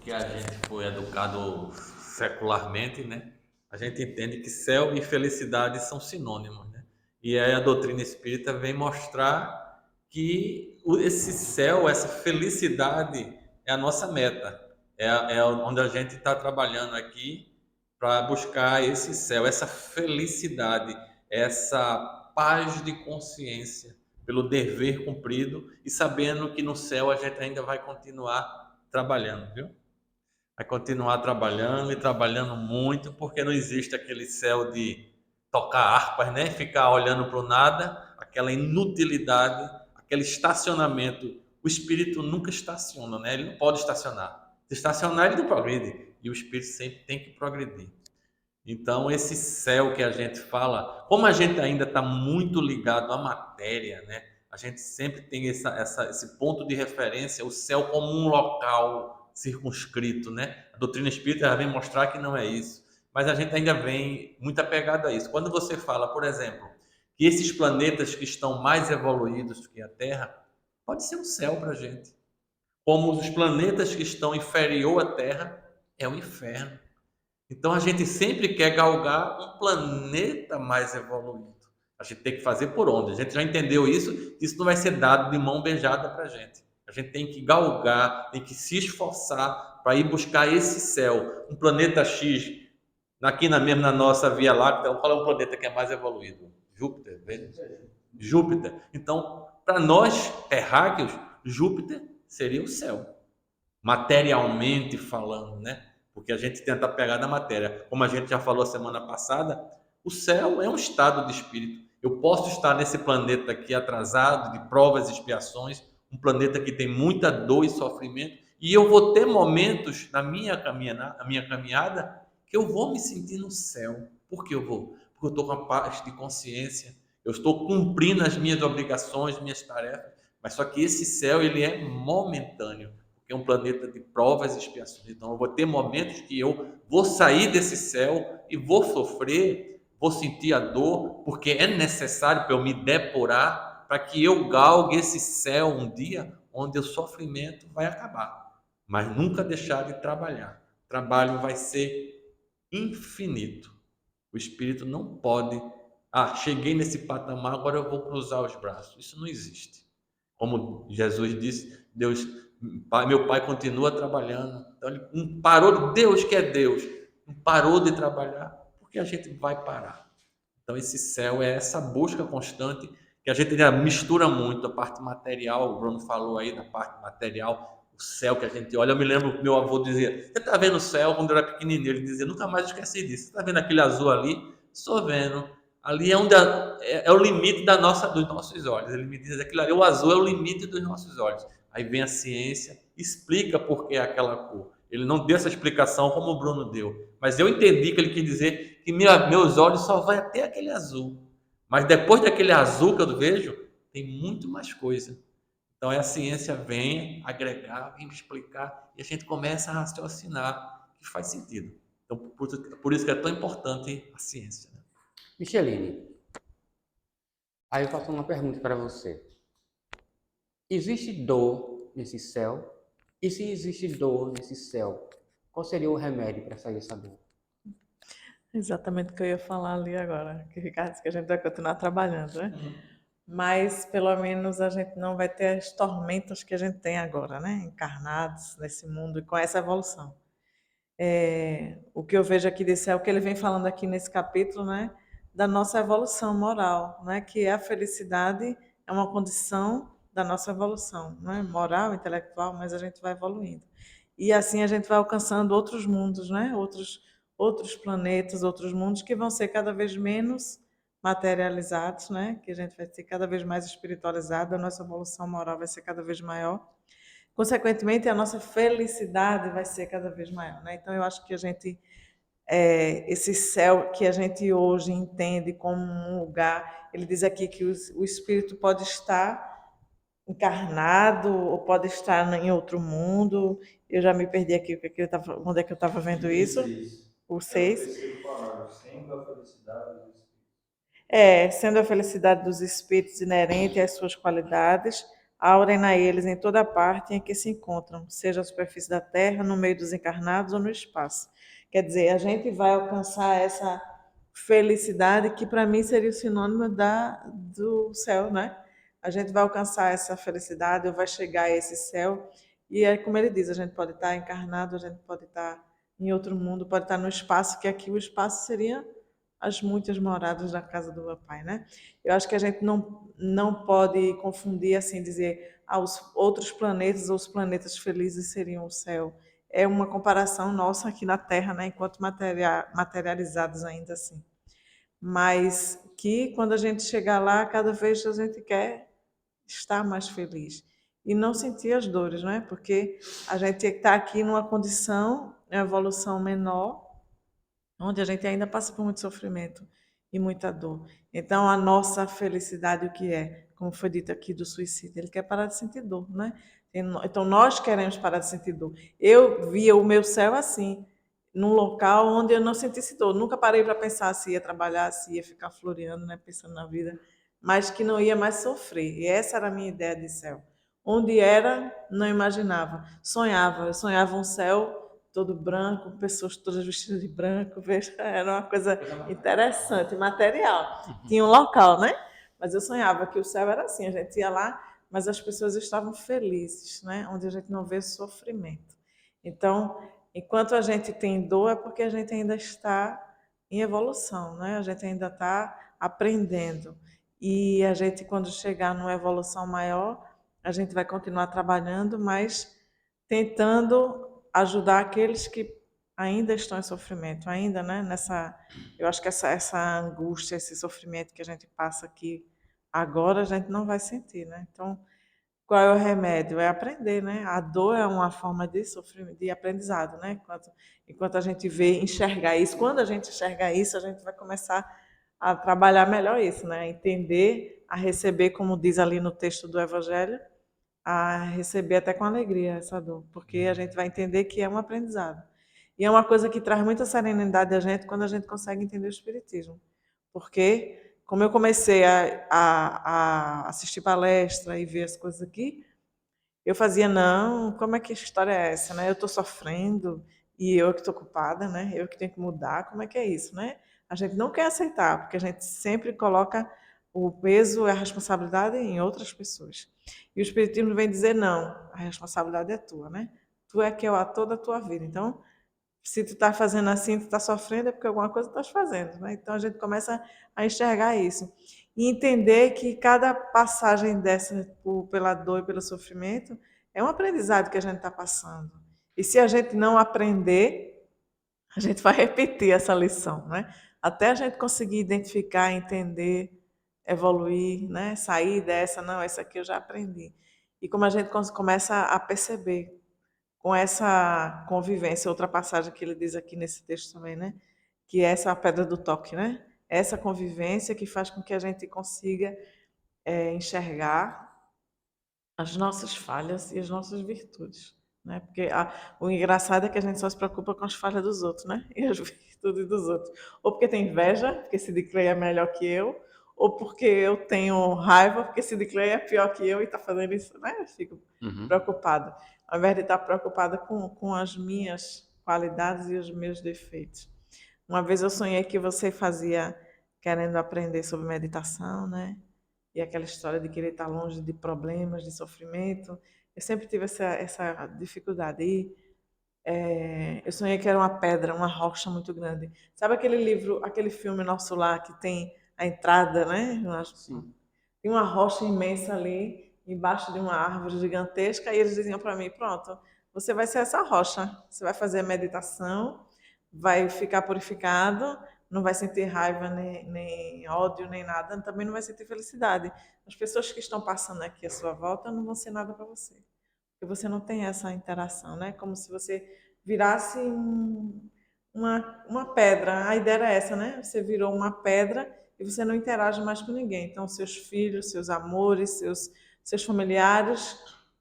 que a gente foi educado secularmente, né? A gente entende que céu e felicidade são sinônimos, né? E aí a doutrina espírita vem mostrar que esse céu, essa felicidade é a nossa meta. É onde a gente está trabalhando aqui para buscar esse céu, essa felicidade, essa paz de consciência pelo dever cumprido e sabendo que no céu a gente ainda vai continuar trabalhando, viu? Vai continuar trabalhando e trabalhando muito, porque não existe aquele céu de tocar harpas, né? Ficar olhando para o nada, aquela inutilidade, aquele estacionamento. O espírito nunca estaciona, né? Ele não pode estacionar. Se estacionar, ele não progride. E o espírito sempre tem que progredir. Então, esse céu que a gente fala, como a gente ainda está muito ligado à matéria, né? A gente sempre tem esse ponto de referência, o céu como um local circunscrito, né? A doutrina espírita já vem mostrar que não é isso, mas a gente ainda vem muito apegado a isso. Quando você fala, por exemplo, que esses planetas que estão mais evoluídos do que a Terra, pode ser um céu para a gente. Como os planetas que estão inferior à Terra, é o inferno. Então a gente sempre quer galgar um planeta mais evoluído. A gente tem que fazer por onde? A gente já entendeu isso, isso não vai ser dado de mão beijada para a gente. A gente tem que galgar, tem que se esforçar para ir buscar esse céu. Um planeta X, aqui mesmo na nossa Via Láctea, qual é o planeta que é mais evoluído? Júpiter, Vênus? Júpiter. Então, para nós terráqueos, Júpiter seria o céu, materialmente falando, né? Porque a gente tenta pegar na matéria. Como a gente já falou semana passada, o céu é um estado de espírito. Eu posso estar nesse planeta aqui atrasado, de provas e expiações, um planeta que tem muita dor e sofrimento, e eu vou ter momentos na minha caminhada que eu vou me sentir no céu. Por que eu vou? Porque eu estou com a paz de consciência, eu estou cumprindo as minhas obrigações, minhas tarefas, mas só que esse céu ele é momentâneo, porque é um planeta de provas e expiações. Então eu vou ter momentos que eu vou sair desse céu e vou sofrer, vou sentir a dor, porque é necessário para eu me depurar, para que eu galgue esse céu um dia onde o sofrimento vai acabar, mas nunca deixar de trabalhar. O trabalho vai ser infinito. O espírito não pode, cheguei nesse patamar, agora eu vou cruzar os braços. Isso não existe. Como Jesus disse, meu pai continua trabalhando. Então ele não parou, Deus que é Deus, não parou de trabalhar, porque a gente vai parar. Então esse céu é essa busca constante que a gente já mistura muito a parte material, o Bruno falou aí da parte material, o céu que a gente olha. Eu me lembro que meu avô dizia: você está vendo o céu? Quando eu era pequenininho, ele dizia, nunca mais esqueci disso. Você está vendo aquele azul ali? Estou vendo. Ali é, onde é o limite dos nossos olhos. Ele me diz aquilo ali, o azul é o limite dos nossos olhos. Aí vem a ciência, explica por que é aquela cor. Ele não deu essa explicação como o Bruno deu, mas eu entendi que ele quis dizer que meus olhos só vão até aquele azul. Mas depois daquele azul que eu vejo, tem muito mais coisa. Então a ciência vem agregar, vem explicar, e a gente começa a raciocinar, que faz sentido. Então por isso que é tão importante a ciência, né? Micheline, aí eu faço uma pergunta para você. Existe dor nesse céu? E se existe dor nesse céu, qual seria o remédio para sair dessa dor? Exatamente o que eu ia falar ali agora, que o Ricardo disse que a gente vai continuar trabalhando, né? Mas pelo menos a gente não vai ter as tormentas que a gente tem agora, né? Encarnados nesse mundo e com essa evolução. O que eu vejo aqui desse é o que ele vem falando aqui nesse capítulo, né? Da nossa evolução moral, né? Que a felicidade é uma condição da nossa evolução, né? Moral, intelectual, mas a gente vai evoluindo. E assim a gente vai alcançando outros mundos, né? Outros planetas, outros mundos que vão ser cada vez menos materializados, né? Que a gente vai ser cada vez mais espiritualizado, a nossa evolução moral vai ser cada vez maior. Consequentemente, a nossa felicidade vai ser cada vez maior, né? Então, eu acho que a gente, esse céu que a gente hoje entende como um lugar, ele diz aqui que o espírito pode estar encarnado ou pode estar em outro mundo. Eu já me perdi aqui, onde é que eu estava vendo isso? O 6. terceiro parágrafo, sendo a felicidade do espírito. Sendo a felicidade dos espíritos inerente às suas qualidades, aurem a eles em toda parte em que se encontram, seja a superfície da Terra, no meio dos encarnados ou no espaço. Quer dizer, a gente vai alcançar essa felicidade que para mim seria o sinônimo do céu, né? A gente vai alcançar essa felicidade, ou vai chegar a esse céu, e é como ele diz, a gente pode estar encarnado, a gente pode estar em outro mundo, pode estar no espaço, que aqui o espaço seria as muitas moradas da casa do meu pai, né? Eu acho que a gente não pode confundir assim, dizer, os outros planetas ou os planetas felizes seriam o céu. É uma comparação nossa aqui na Terra, né, enquanto materializados ainda assim. Mas que quando a gente chegar lá, cada vez a gente quer estar mais feliz e não sentir as dores, né? Porque a gente está aqui numa condição, uma evolução menor, onde a gente ainda passa por muito sofrimento e muita dor. Então, a nossa felicidade, o que é? Como foi dito aqui do suicídio, ele quer parar de sentir dor, né? Então, nós queremos parar de sentir dor. Eu via o meu céu assim, num local onde eu não sentisse dor. Nunca parei para pensar se ia trabalhar, se ia ficar floreando, né? Pensando na vida, mas que não ia mais sofrer. E essa era a minha ideia de céu. Onde era, não imaginava. Eu sonhava um céu todo branco, pessoas todas vestidas de branco, veja, era uma coisa interessante, material. Tinha um local, né? Mas eu sonhava que o céu era assim, a gente ia lá, mas as pessoas estavam felizes, né? Onde a gente não vê sofrimento. Então, enquanto a gente tem dor, é porque a gente ainda está em evolução, né? A gente ainda está aprendendo. E a gente, quando chegar numa evolução maior, a gente vai continuar trabalhando, mas tentando ajudar aqueles que ainda estão em sofrimento, ainda, né? Eu acho que essa angústia, esse sofrimento que a gente passa aqui agora, a gente não vai sentir, né? Então, qual é o remédio? É aprender, né? A dor é uma forma de sofrimento, de aprendizado, né? Enquanto a gente vê, enxergar isso, quando a gente enxergar isso, a gente vai começar a trabalhar melhor isso, né? A entender, a receber, como diz ali no texto do Evangelho, a receber até com alegria essa dor, porque a gente vai entender que é um aprendizado. E é uma coisa que traz muita serenidade a gente quando a gente consegue entender o Espiritismo. Porque, como eu comecei a assistir palestra e ver as coisas aqui, eu fazia, não, como é que a história é essa, né? Eu estou sofrendo e eu que estou culpada, né? Eu que tenho que mudar, como é que é isso, né? A gente não quer aceitar, porque a gente sempre coloca o peso e a responsabilidade em outras pessoas. E o Espiritismo vem dizer, não, a responsabilidade é tua, né? Tu é que é o ator da tua vida. Então, se tu está fazendo assim, tu está sofrendo, é porque alguma coisa tu estás fazendo, né? Então, a gente começa a enxergar isso. E entender que cada passagem dessa pela dor e pelo sofrimento é um aprendizado que a gente está passando. E se a gente não aprender, a gente vai repetir essa lição, né? Até a gente conseguir identificar, entender, evoluir, né? Sair dessa, não, essa aqui eu já aprendi. E como a gente começa a perceber com essa convivência, outra passagem que ele diz aqui nesse texto também, né? Que é essa pedra do toque, né? Essa convivência que faz com que a gente consiga enxergar as nossas falhas e as nossas virtudes, né? Porque o engraçado é que a gente só se preocupa com as falhas dos outros, né? E as virtudes dos outros. Ou porque tem inveja, porque Sid Clay é melhor que eu, ou porque eu tenho raiva, porque Sid Clay é pior que eu e está fazendo isso, né? Eu fico preocupada. Ao invés de estar preocupada com as minhas qualidades e os meus defeitos. Uma vez eu sonhei que você fazia, querendo aprender sobre meditação, né? E aquela história de querer estar longe de problemas, de sofrimento. Eu sempre tive essa dificuldade. E eu sonhei que era uma pedra, uma rocha muito grande. Sabe aquele livro, aquele filme Nosso Lar, que tem a entrada, né? Sim. Tem uma rocha imensa ali, embaixo de uma árvore gigantesca, e eles diziam para mim: pronto, você vai ser essa rocha. Você vai fazer a meditação, vai ficar purificado, não vai sentir raiva, nem ódio, nem nada, também não vai sentir felicidade. As pessoas que estão passando aqui à sua volta não vão ser nada para você, porque você não tem essa interação, né? Como se você virasse uma pedra. A ideia era essa, né? Você virou uma pedra e você não interage mais com ninguém. Então, seus filhos, seus amores, seus familiares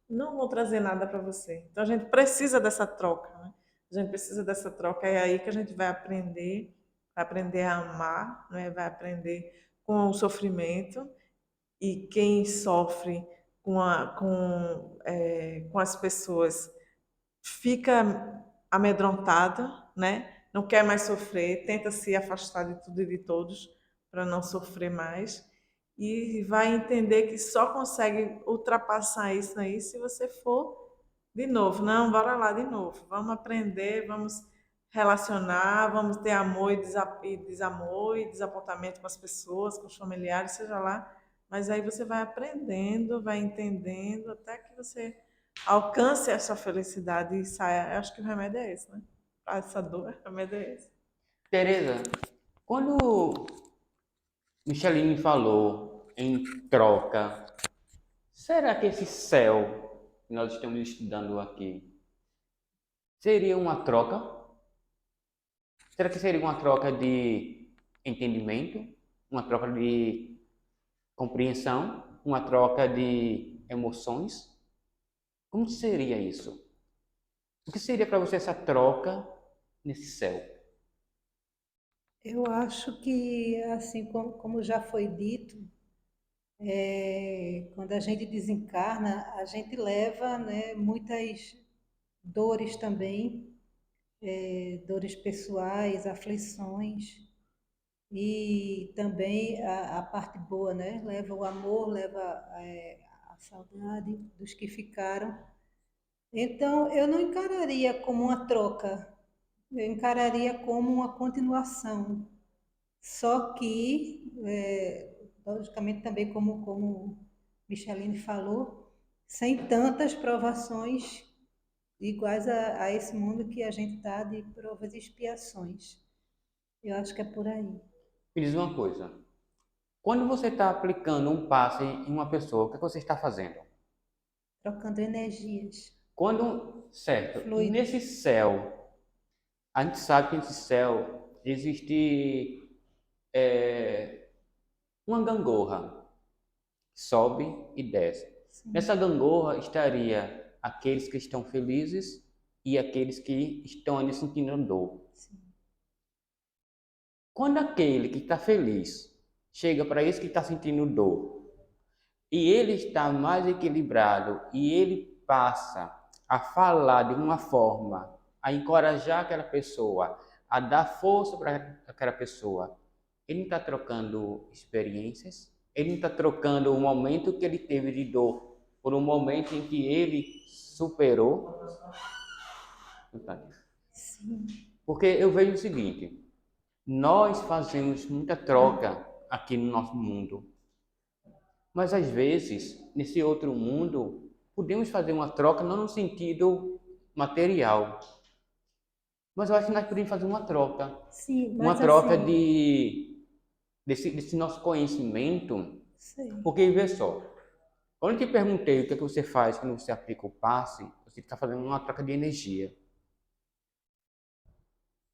não vão trazer nada para você. Então, a gente precisa dessa troca, né? A gente precisa dessa troca. É aí que a gente vai aprender a amar, né? Vai aprender com o sofrimento. E quem sofre com as pessoas fica amedrontado, né? não quer mais sofrer, tenta se afastar de tudo e de todos para não sofrer mais e vai entender que só consegue ultrapassar isso aí se você for de novo. Não, bora lá de novo. Vamos aprender, vamos relacionar, vamos ter amor e desamor e desapontamento com as pessoas, com os familiares, seja lá. Mas aí você vai aprendendo, vai entendendo, até que você alcance essa felicidade e saia. Eu acho que o remédio é esse, né? Para essa dor, o remédio é esse. Tereza, quando Micheline falou em troca, será que esse céu que nós estamos estudando aqui seria uma troca? Será que seria uma troca de entendimento, uma troca de compreensão, uma troca de emoções? Como seria isso? O que seria para você essa troca nesse céu? Eu acho que, assim como já foi dito, quando a gente desencarna, a gente leva, né, muitas dores também, dores pessoais, aflições, e também a parte boa, né? Leva o amor, leva a saudade dos que ficaram. Então, eu não encararia como uma troca, eu encararia como uma continuação. Só que, logicamente, também como Micheline falou, sem tantas provações iguais a esse mundo que a gente está de provas e expiações. Eu acho que é por aí. Me diz uma coisa. Quando você está aplicando um passe em uma pessoa, o que você está fazendo? Trocando energias, Certo, fluidos. nesse céu, a gente sabe que nesse céu existe uma gangorra que sobe e desce. Sim, Nessa gangorra estaria aqueles que estão felizes e aqueles que estão ali sentindo dor. sim. Quando aquele que está feliz chega para esse que está sentindo dor e ele está mais equilibrado e ele passa a falar de uma forma a encorajar aquela pessoa, a dar força para aquela pessoa, ele não está trocando experiências, ele não está trocando o momento que ele teve de dor por um momento em que ele superou. Sim, Porque eu vejo o seguinte, nós fazemos muita troca aqui no nosso mundo, mas às vezes, nesse outro mundo, podemos fazer uma troca não no sentido material, mas eu acho que nós podemos fazer uma sim, uma mas troca assim, desse nosso conhecimento, sei. porque vê só, quando eu te perguntei o que é que você faz quando você aplica o passe, você está fazendo uma troca de energia.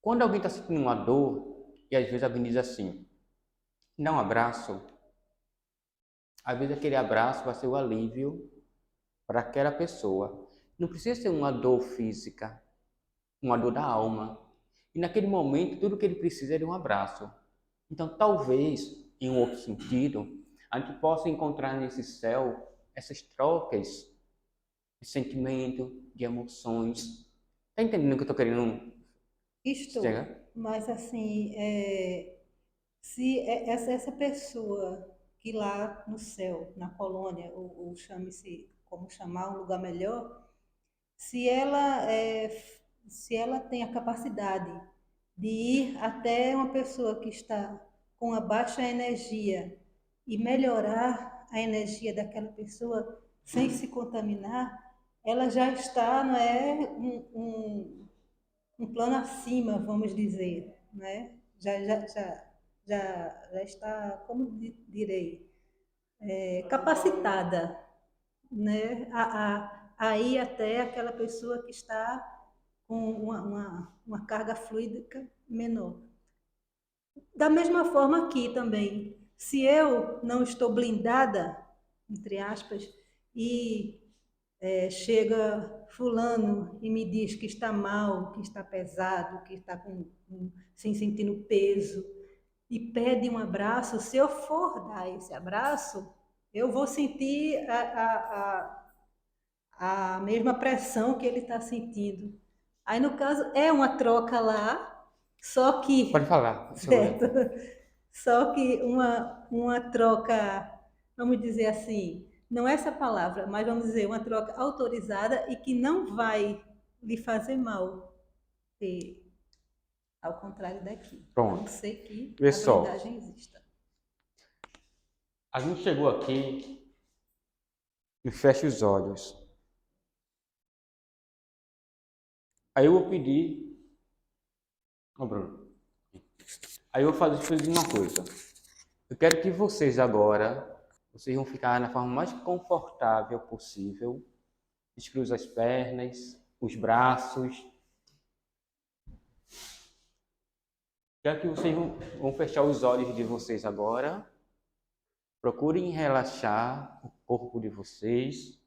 Quando alguém está sentindo uma dor, e às vezes alguém diz assim, dá um abraço, às vezes aquele abraço vai ser o alívio para aquela pessoa. Não precisa ser uma dor física, uma dor da alma. E naquele momento, tudo que ele precisa é de um abraço. Então, talvez, em um outro sentido, a gente possa encontrar nesse céu essas trocas de sentimento, de emoções. Está entendendo o que eu estou querendo Estou, chegar? mas assim, se essa pessoa que lá no céu, na colônia, ou chame-se como chamar, um lugar melhor, se ela, se ela tem a capacidade de ir até uma pessoa que está com uma baixa energia e melhorar a energia daquela pessoa sem se contaminar, ela já está, não é, um plano acima, vamos dizer, né? Já está, como direi, capacitada, né? A ir até aquela pessoa que está com uma carga fluídica menor. Da mesma forma aqui também, se eu não estou blindada, entre aspas, e chega fulano e me diz que está mal, que está pesado, que está sem sentindo peso, e pede um abraço, se eu for dar esse abraço, eu vou sentir a mesma pressão que ele está sentindo. Aí, no caso, é uma troca lá, Só que, Pode falar. certo? Só que uma troca, vamos dizer assim, não é essa palavra, mas vamos dizer uma troca autorizada e que não vai lhe fazer mal, e, ao contrário daqui. A Pronto. não ser que a Pessoal, blindagem exista. a gente chegou aqui e fecha os olhos. Aí eu vou pedir... Ô, Bruno. Aí eu vou fazer uma coisa. Eu quero que vocês agora, vocês vão ficar na forma mais confortável possível. Descruza as pernas, os braços. Quero que vocês vão fechar os olhos de vocês agora. Procurem relaxar o corpo de vocês,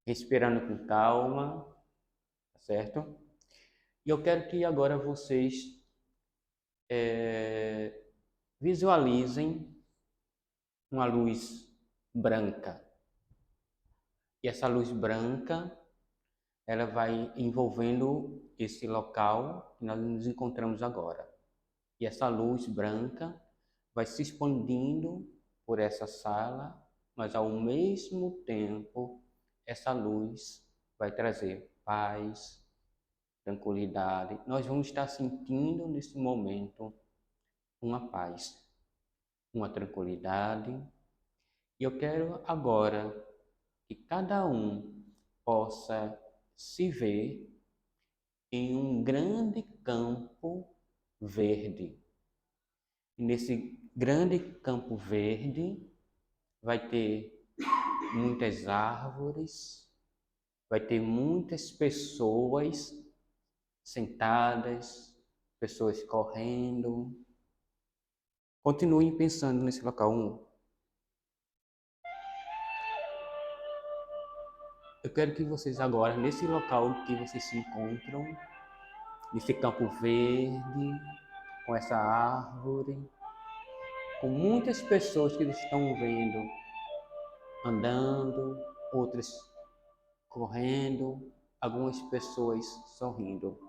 respirando com calma, tá certo? E eu quero que agora vocês visualizem uma luz branca. E essa luz branca, ela vai envolvendo esse local que nós nos encontramos agora. E essa luz branca vai se expandindo por essa sala, mas ao mesmo tempo essa luz vai trazer paz, tranquilidade. Nós vamos estar sentindo nesse momento uma paz, uma tranquilidade. E eu quero agora que cada um possa se ver em um grande campo verde. E nesse grande campo verde vai ter muitas árvores, vai ter muitas pessoas sentadas, pessoas correndo. Continuem pensando nesse local. Eu quero que vocês agora, nesse local que vocês se encontram, nesse campo verde, com essa árvore, com muitas pessoas que eles estão vendo andando, outras correndo, algumas pessoas sorrindo.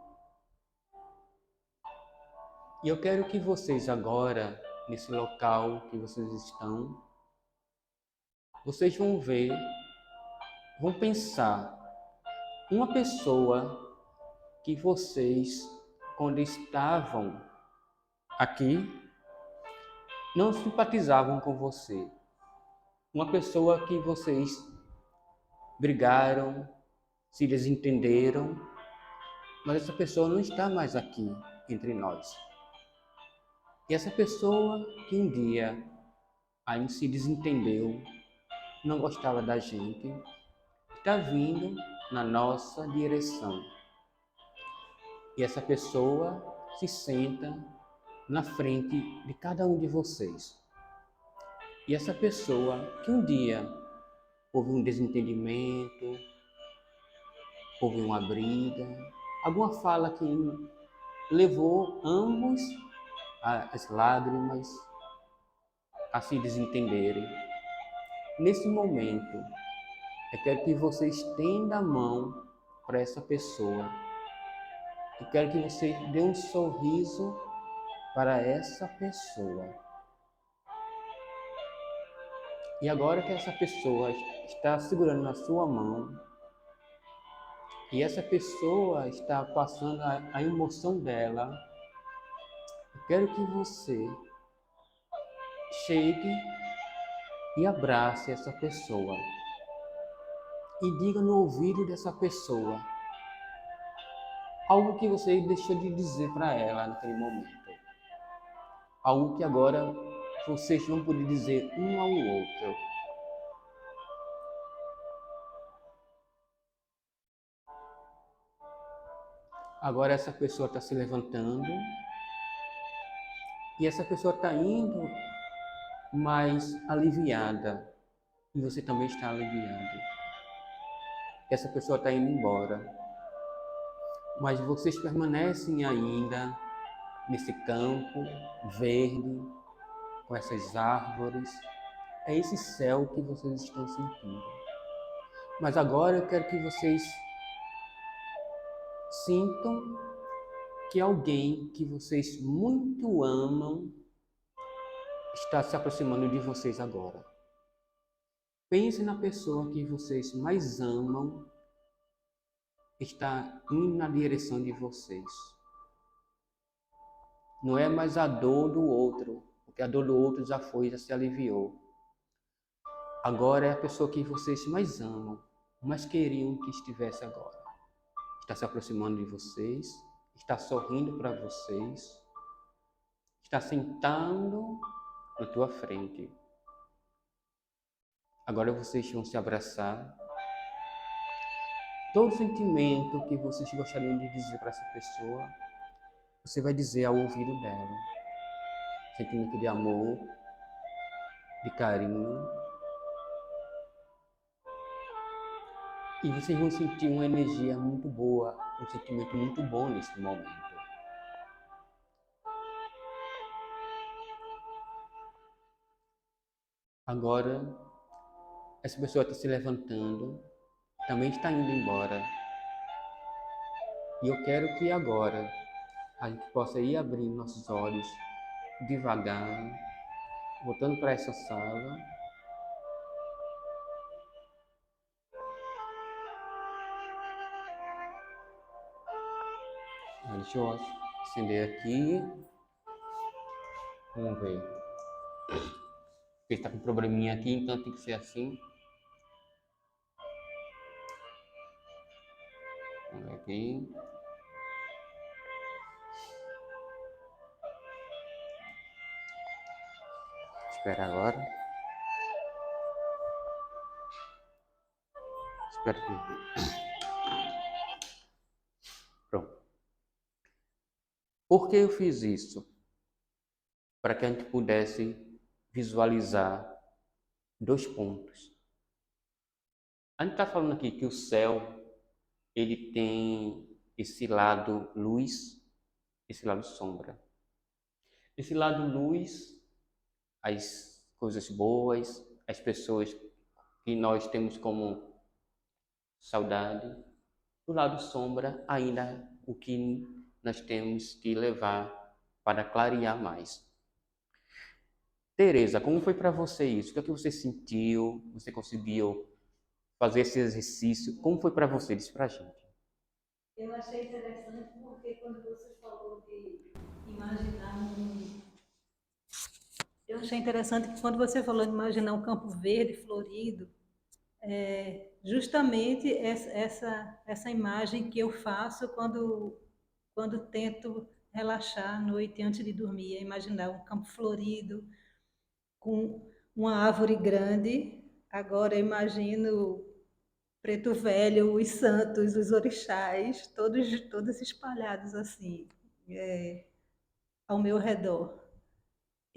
E eu quero que vocês agora, nesse local que vocês estão, vocês vão ver, vão pensar uma pessoa que vocês, quando estavam aqui, não simpatizavam com você. Uma pessoa que vocês brigaram, se desentenderam, mas essa pessoa não está mais aqui entre nós. E essa pessoa que um dia aí se desentendeu, não gostava da gente, está vindo na nossa direção. E essa pessoa se senta na frente de cada um de vocês. E essa pessoa que um dia houve um desentendimento, houve uma briga, alguma fala que levou ambos às lágrimas, a se desentenderem. Nesse momento, eu quero que você estenda a mão para essa pessoa. Eu quero que você dê um sorriso para essa pessoa. E agora que essa pessoa está segurando na sua mão, e essa pessoa está passando a emoção dela, eu quero que você chegue e abrace essa pessoa. E diga no ouvido dessa pessoa algo que você deixou de dizer para ela naquele momento. Algo que agora vocês vão poder dizer um ao outro. Agora essa pessoa está se levantando e essa pessoa está indo mais aliviada. E você também está aliviado. Essa pessoa está indo embora. Mas vocês permanecem ainda nesse campo verde, com essas árvores. É esse céu que vocês estão sentindo. Mas agora eu quero que vocês sintam que alguém que vocês muito amam está se aproximando de vocês agora. Pense na pessoa que vocês mais amam, está indo na direção de vocês. Não é mais a dor do outro, porque a dor do outro já foi, já se aliviou. Agora é a pessoa que vocês mais amam, mais queriam que estivesse agora. Está se aproximando de vocês, está sorrindo para vocês, está sentando na tua frente. Agora vocês vão se abraçar. Todo sentimento que vocês gostariam de dizer para essa pessoa, você vai dizer ao ouvido dela. Sentimento de amor, de carinho. E vocês vão sentir uma energia muito boa, um sentimento muito bom nesse momento. Agora, essa pessoa está se levantando, também está indo embora. E eu quero que agora a gente possa ir abrindo nossos olhos devagar, voltando para essa sala. Deixa eu acender aqui. Vamos ver. Ele está com um probleminha aqui, então tem que ser assim. Vamos ver aqui. Espera agora. Espera aqui. Pronto. Por que eu fiz isso? Para que a gente pudesse visualizar 2 pontos. A gente está falando aqui que o céu, ele tem esse lado luz, esse lado sombra. Esse lado luz, as coisas boas, as pessoas que nós temos como saudade. Do lado sombra, ainda o que nós temos que levar para clarear mais. Tereza, como foi para você isso? O que é que você sentiu? Você conseguiu fazer esse exercício? Como foi para você? Diz pra gente. Eu achei interessante porque quando você falou de imaginar Eu achei interessante que quando você falou de imaginar um campo verde, florido, justamente essa imagem que eu faço quando tento relaxar à noite antes de dormir, é imaginar um campo florido, com uma árvore grande. Agora eu imagino Preto Velho, os santos, os orixás, todos espalhados assim, ao meu redor.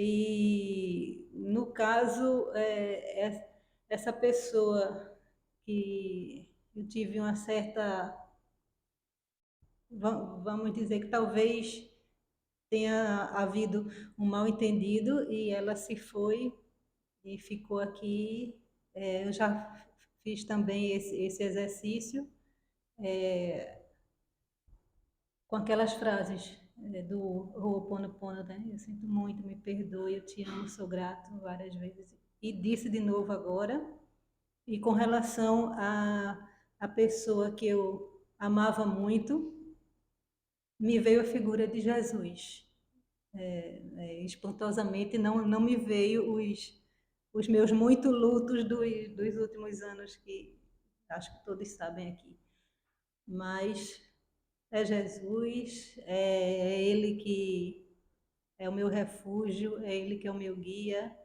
E, no caso, essa pessoa que eu tive uma certa, vamos dizer que talvez tenha havido um mal-entendido e ela se foi e ficou aqui. Eu já fiz também esse exercício com aquelas frases do Ho'oponopono, né? Eu sinto muito, me perdoe, eu te amo, sou grato, várias vezes. E disse de novo agora. E com relação à pessoa que eu amava muito, me veio a figura de Jesus. Espantosamente, não me veio os meus muitos lutos dos últimos anos, que acho que todos sabem aqui. Mas é Jesus, é Ele que é o meu refúgio, é Ele que é o meu guia.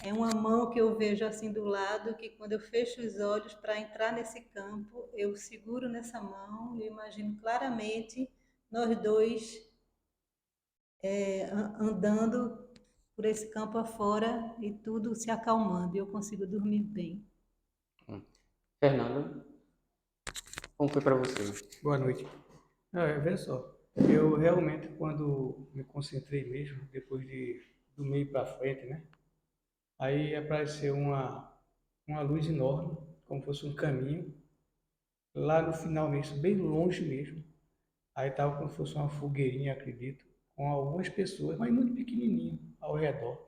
É uma mão que eu vejo assim do lado, que quando eu fecho os olhos para entrar nesse campo, eu seguro nessa mão e imagino claramente nós dois andando por esse campo afora e tudo se acalmando e eu consigo dormir bem. Fernando, como foi para você? Boa noite. Veja só, eu realmente, quando me concentrei mesmo, depois do meio para frente, né? Aí apareceu uma luz enorme, como fosse um caminho, lá no final mesmo, bem longe mesmo. Aí tava como se fosse uma fogueirinha, acredito, com algumas pessoas, mas muito pequenininho ao redor.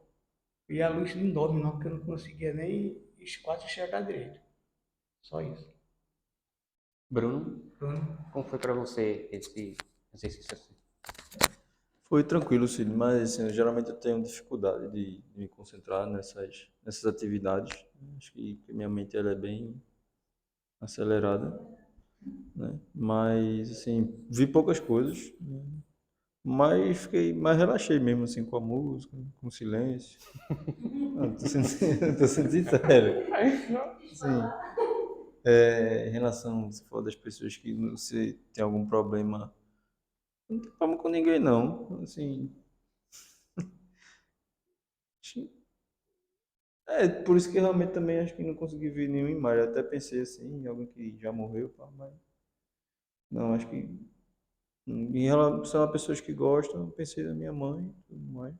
E a luz não dorme não, porque eu não conseguia nem quase enxergar direito. Só isso. Bruno, Bruno, como foi para você esse exercício assim? Foi tranquilo, Cid, mas assim, geralmente eu tenho dificuldade de me concentrar nessas atividades. Acho que minha mente ela é bem acelerada, né? Mas assim, vi poucas coisas, né? Mas fiquei, mais relaxei mesmo assim com a música, com o silêncio. Não, tô sendo, tô sendo sincero. Sim. Em relação, se for das pessoas que você tem algum problema, não tem problema com ninguém não. Assim, acho- por isso que realmente também acho que não consegui ver nenhuma imagem. Eu até pensei assim, em alguém que já morreu, pá, mas não, acho que em relação a pessoas que gostam, eu pensei na minha mãe e tudo mais.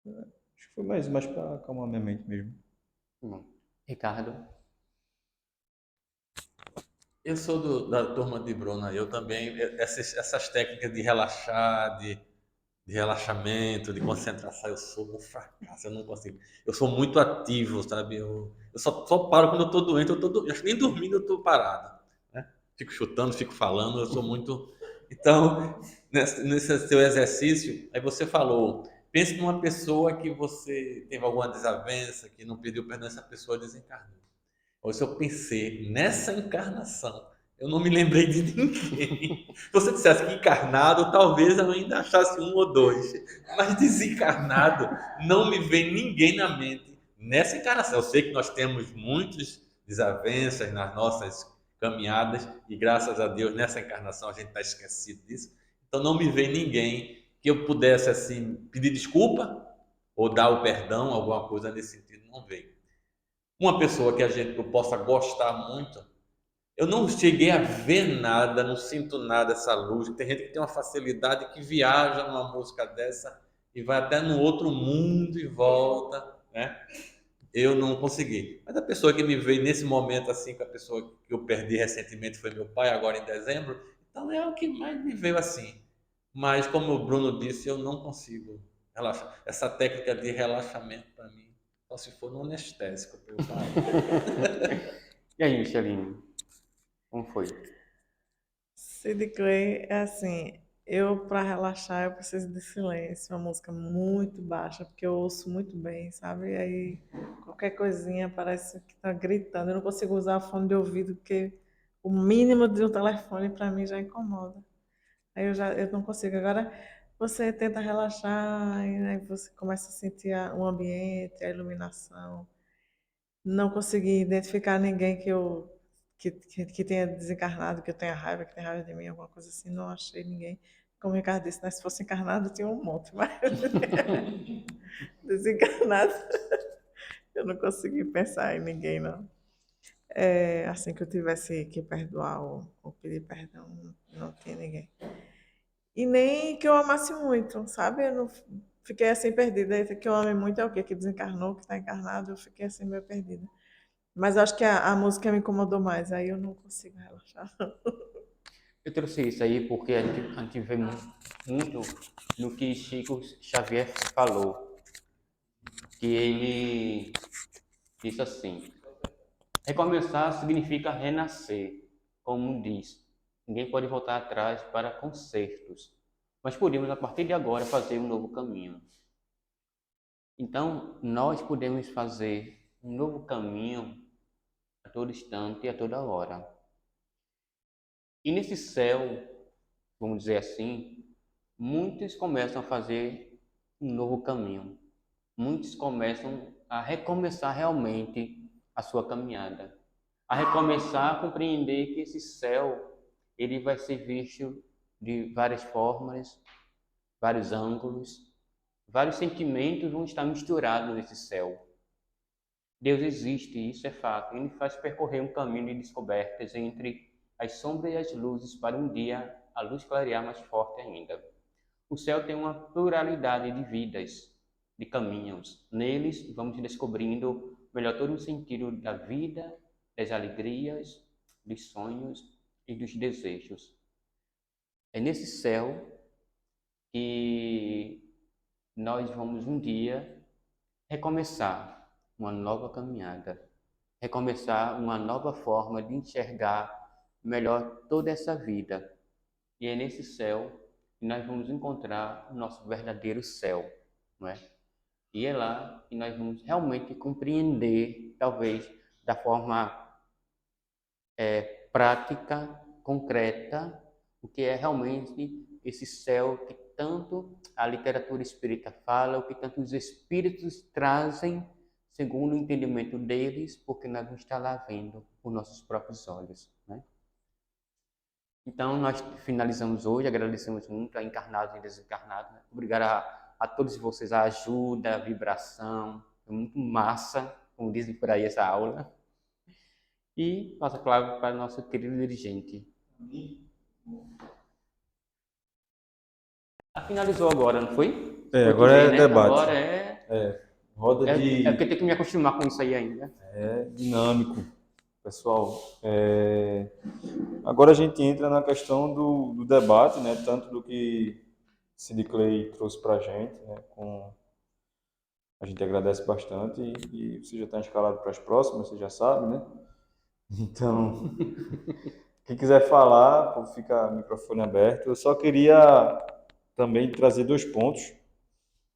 Acho que foi mais para acalmar minha mente mesmo. Bom, Ricardo, Eu sou da turma de Bruna, eu também, essas técnicas de relaxar, de relaxamento, de concentração, eu sou um fracasso, eu não consigo. Eu sou muito ativo, sabe? Eu só paro quando eu estou doente, acho que nem dormindo eu estou parado, né? Fico chutando, fico falando, eu sou muito. Então, nesse seu exercício, aí você falou, pense numa pessoa que você teve alguma desavença, que não pediu perdão, essa pessoa desencarnou. Ou se eu pensei, nessa encarnação, eu não me lembrei de ninguém. Se você dissesse que encarnado, talvez eu ainda achasse um ou dois. Mas desencarnado, não me vem ninguém na mente nessa encarnação. Eu sei que nós temos muitas desavenças nas nossas caminhadas, e graças a Deus, nessa encarnação a gente está esquecido disso. Então não me vem ninguém que eu pudesse assim pedir desculpa ou dar o perdão, alguma coisa nesse sentido, não veio. Uma pessoa que a gente eu possa gostar muito, eu não cheguei a ver nada, não sinto nada essa luz. Tem gente que tem uma facilidade que viaja numa música dessa e vai até no outro mundo e volta, né? Eu não consegui. Mas a pessoa que me veio nesse momento assim, com a pessoa que eu perdi recentemente foi meu pai, agora em dezembro, então é o que mais me veio assim. Mas como o Bruno disse, eu não consigo relaxar. Essa técnica de relaxamento para mim, só se for no anestésico, eu e aí, Micheline, como foi? Sid Clay é assim, eu para relaxar eu preciso de silêncio, uma música muito baixa, porque eu ouço muito bem, sabe? Aí qualquer coisinha parece que tá gritando, eu não consigo usar o fone de ouvido, porque o mínimo de um telefone para mim já incomoda. Eu não consigo. Agora você tenta relaxar, e aí você começa a sentir o ambiente, a iluminação. Não consegui identificar ninguém que tenha desencarnado, que eu tenha raiva, que tenha raiva de mim, alguma coisa assim. Não achei ninguém. Como o Ricardo disse, né? Se fosse encarnado, tinha um monte, mas desencarnado, eu não consegui pensar em ninguém, não. É, assim que eu tivesse que perdoar ou pedir perdão, não tinha ninguém. E nem que eu amasse muito, sabe? Eu não fiquei assim perdida. E que eu ame muito é o quê? Que desencarnou, que está encarnado, eu fiquei assim meio perdida. Mas acho que a música me incomodou mais, aí eu não consigo relaxar. Eu trouxe isso aí porque a gente vê muito no que Chico Xavier falou, que ele disse assim: recomeçar significa renascer, como diz. Ninguém pode voltar atrás para concertos, mas podemos a partir de agora fazer um novo caminho. Então, nós podemos fazer um novo caminho a todo instante e a toda hora. E nesse céu, vamos dizer assim, muitos começam a fazer um novo caminho. Muitos começam a recomeçar realmente a sua caminhada. A recomeçar a compreender que esse céu, ele vai ser visto de várias formas, vários ângulos, vários sentimentos vão estar misturados nesse céu. Deus existe, isso é fato. Ele faz percorrer um caminho de descobertas entre as sombras e as luzes para um dia a luz clarear mais forte ainda. O céu tem uma pluralidade de vidas, de caminhos. Neles vamos descobrindo melhor todo o sentido da vida, das alegrias, dos sonhos e dos desejos. É nesse céu que nós vamos um dia recomeçar uma nova caminhada, recomeçar uma nova forma de enxergar melhor toda essa vida. E é nesse céu que nós vamos encontrar o nosso verdadeiro céu, não é? E é lá que nós vamos realmente compreender, talvez, da forma prática, concreta, o que é realmente esse céu que tanto a literatura espírita fala, o que tanto os espíritos trazem, segundo o entendimento deles, porque nós não estamos lá vendo com nossos próprios olhos, né? Então, nós finalizamos hoje, agradecemos muito a encarnados e desencarnados, né? Obrigado a todos vocês, a ajuda, a vibração, foi muito massa, como dizem por aí, essa aula. E passa a palavra para o nosso querido dirigente. Finalizou agora, não foi? Agora é Né? debate. Agora Roda é de... porque eu tenho que me acostumar com isso aí ainda. dinâmico, pessoal. Agora a gente entra na questão do debate, né? Tanto do que Sid Clay trouxe para a gente, né? A gente agradece bastante e você já está escalado para as próximas, você já sabe, né? Então, quem quiser falar, pô, fica o microfone aberto. Eu só queria também trazer 2 pontos,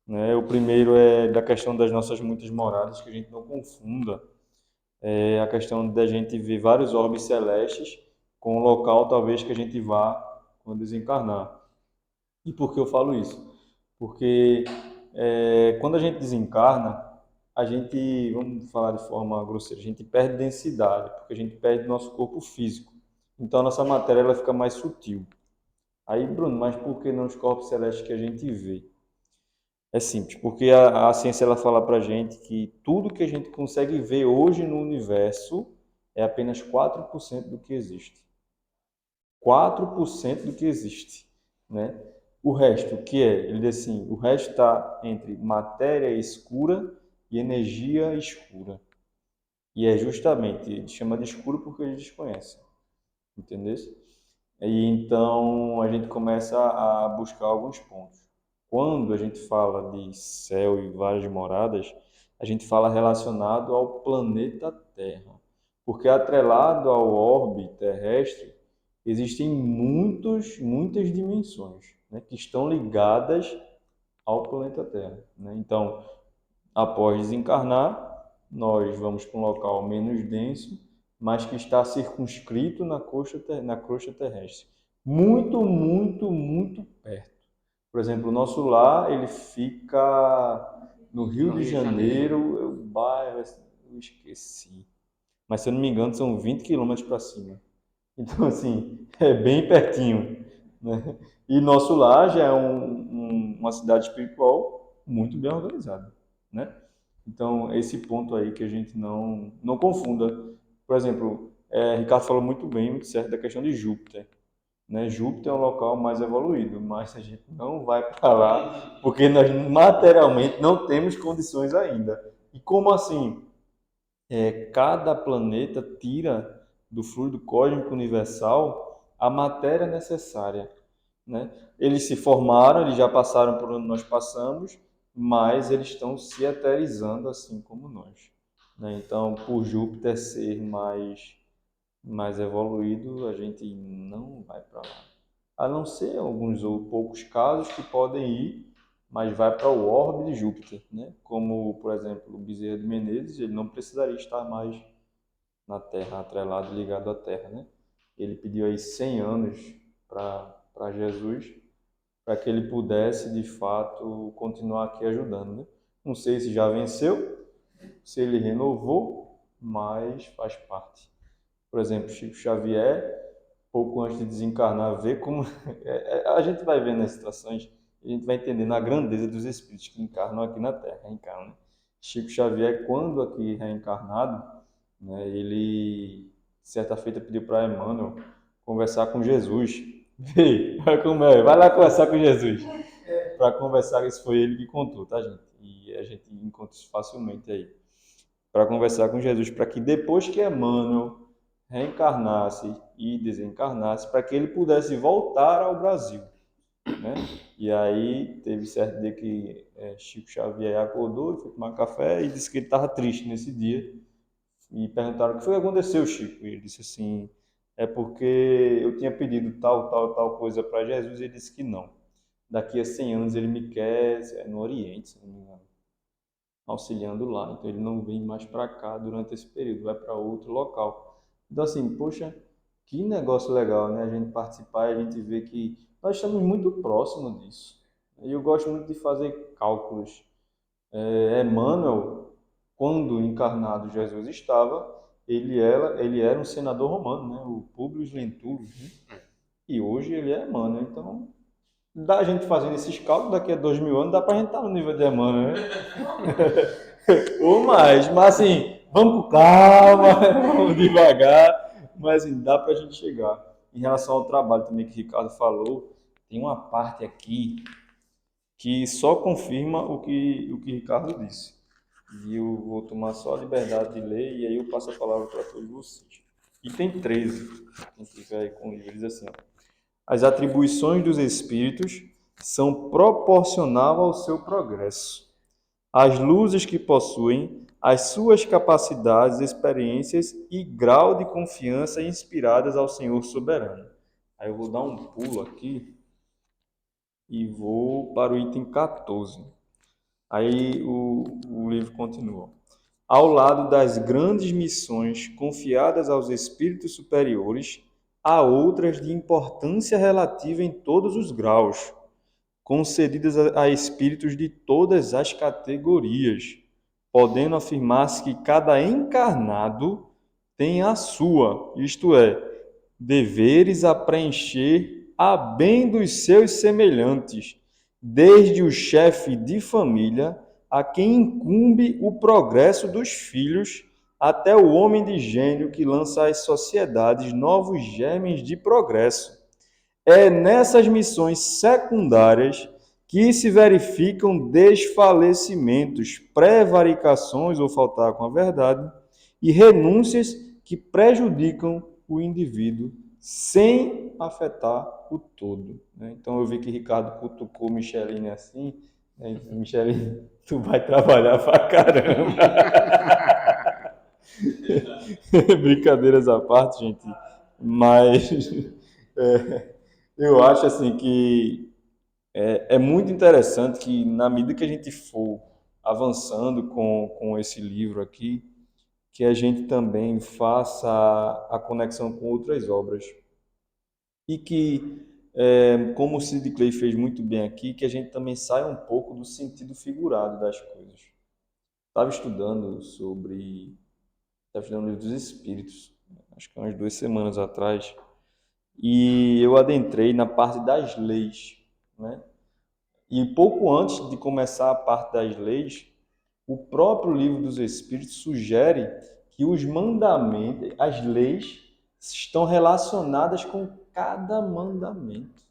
né? O primeiro é da questão das nossas muitas moradas, que a gente não confunda a questão da gente ver vários orbes celestes com o local talvez que a gente vá quando desencarnar. E por que eu falo isso? Porque quando a gente desencarna, a gente, vamos falar de forma grosseira, a gente perde densidade, porque a gente perde nosso corpo físico. Então a nossa matéria ela fica mais sutil. Aí, Bruno, mas por que não os corpos celestes que a gente vê? É simples, porque a ciência ela fala para a gente que tudo que a gente consegue ver hoje no universo é apenas 4% do que existe. 4% do que existe, né? O resto, o que é? Ele diz assim, o resto está entre matéria escura e energia escura. E é justamente, ele chama de escuro porque ele desconhece, entendeu? E então a gente começa a buscar alguns pontos. Quando a gente fala de céu e várias moradas, a gente fala relacionado ao planeta Terra. Porque atrelado ao orbe terrestre, existem muitas dimensões, né, que estão ligadas ao planeta Terra, né? Então, após desencarnar, nós vamos para um local menos denso, mas que está circunscrito na crosta terrestre. Muito perto. Por exemplo, o nosso lar, ele fica no Rio de Janeiro, o bairro, eu esqueci. Mas se eu não me engano, são 20 quilômetros para cima. Então, assim, é bem pertinho, né? E nosso lar já é uma cidade espiritual muito bem organizada, né? Então, esse ponto aí que a gente não confunda. Por exemplo, Ricardo falou muito bem, muito certo, da questão de Júpiter, né? Júpiter é um local mais evoluído, mas a gente não vai para lá porque nós materialmente não temos condições ainda. E como assim? Cada planeta tira do fluido cósmico universal a matéria necessária, né? Eles se formaram, eles já passaram por onde nós passamos, mas eles estão se eterizando assim como nós, né? Então, por Júpiter ser mais evoluído, a gente não vai para lá. A não ser alguns ou poucos casos que podem ir, mas vai para o orbe de Júpiter, né? Como, por exemplo, o Bezerra de Menezes, ele não precisaria estar mais na Terra, atrelado, ligado à Terra, né? Ele pediu aí 100 anos para Jesus, para que ele pudesse, de fato, continuar aqui ajudando, né? Não sei se já venceu, se ele renovou, mas faz parte. Por exemplo, Chico Xavier, pouco antes de desencarnar, ver como a gente vai vendo as situações, a gente vai entendendo a grandeza dos espíritos que encarnam aqui na Terra, reencarnam, né? Chico Xavier, quando aqui reencarnado, né, ele certa feita pediu para Emmanuel conversar com Jesus. Vê, vai lá conversar com Jesus. Para conversar, isso foi ele que contou, tá, gente? E a gente encontra isso facilmente aí. Para conversar com Jesus, para que depois que Emmanuel reencarnasse e desencarnasse para que ele pudesse voltar ao Brasil, né? E aí teve certo dia que Chico Xavier acordou e foi tomar café e disse que ele estava triste nesse dia. E perguntaram o que foi que aconteceu, Chico. E ele disse assim, é porque eu tinha pedido tal coisa para Jesus e ele disse que não. Daqui a 100 anos ele me quer no Oriente, se não me engano, auxiliando lá. Então ele não vem mais para cá durante esse período, vai para outro local. Então assim, poxa, que negócio legal, né? A gente participar e a gente vê que nós estamos muito próximos disso. E eu gosto muito de fazer cálculos. Emmanuel, quando encarnado Jesus estava, ele era um senador romano, né? O Publius Lentulus, né? E hoje ele é Emmanuel. Então, dá a gente fazendo esses cálculos, daqui a 2000 anos, dá para a gente estar no nível de Emmanuel, né? Ou mais, mas assim, vamos com calma, vamos devagar, mas assim, dá para a gente chegar. Em relação ao trabalho também que o Ricardo falou, tem uma parte aqui que só confirma o que Ricardo disse. E eu vou tomar só a liberdade de ler e aí eu passo a palavra para todos vocês. Item 13, quem tiver aí com o livro, diz assim, ó, as atribuições dos espíritos são proporcionais ao seu progresso. As luzes que possuem, as suas capacidades, experiências e grau de confiança inspiradas ao Senhor soberano. Aí eu vou dar um pulo aqui e vou para o item 14. Aí o livro continua. Ao lado das grandes missões confiadas aos espíritos superiores, há outras de importância relativa em todos os graus, concedidas a espíritos de todas as categorias, podendo afirmar-se que cada encarnado tem a sua, isto é, deveres a preencher a bem dos seus semelhantes, desde o chefe de família, a quem incumbe o progresso dos filhos, até o homem de gênio que lança às sociedades novos germes de progresso. É nessas missões secundárias que se verificam desfalecimentos, prevaricações ou faltar com a verdade e renúncias que prejudicam o indivíduo sem afetar o todo. Então eu vi que Ricardo cutucou Micheline assim, né? Micheline, tu vai trabalhar pra caramba. Brincadeiras à parte, gente, mas eu acho assim que é muito interessante que na medida que a gente for avançando com esse livro aqui, que a gente também faça a conexão com outras obras. E que, como o Sid Clay fez muito bem aqui, que a gente também saia um pouco do sentido figurado das coisas. Estava estudando o livro dos Espíritos, acho que umas 2 semanas atrás, e eu adentrei na parte das leis, né? E pouco antes de começar a parte das leis, o próprio livro dos Espíritos sugere que os mandamentos, as leis, estão relacionadas com cada mandamento,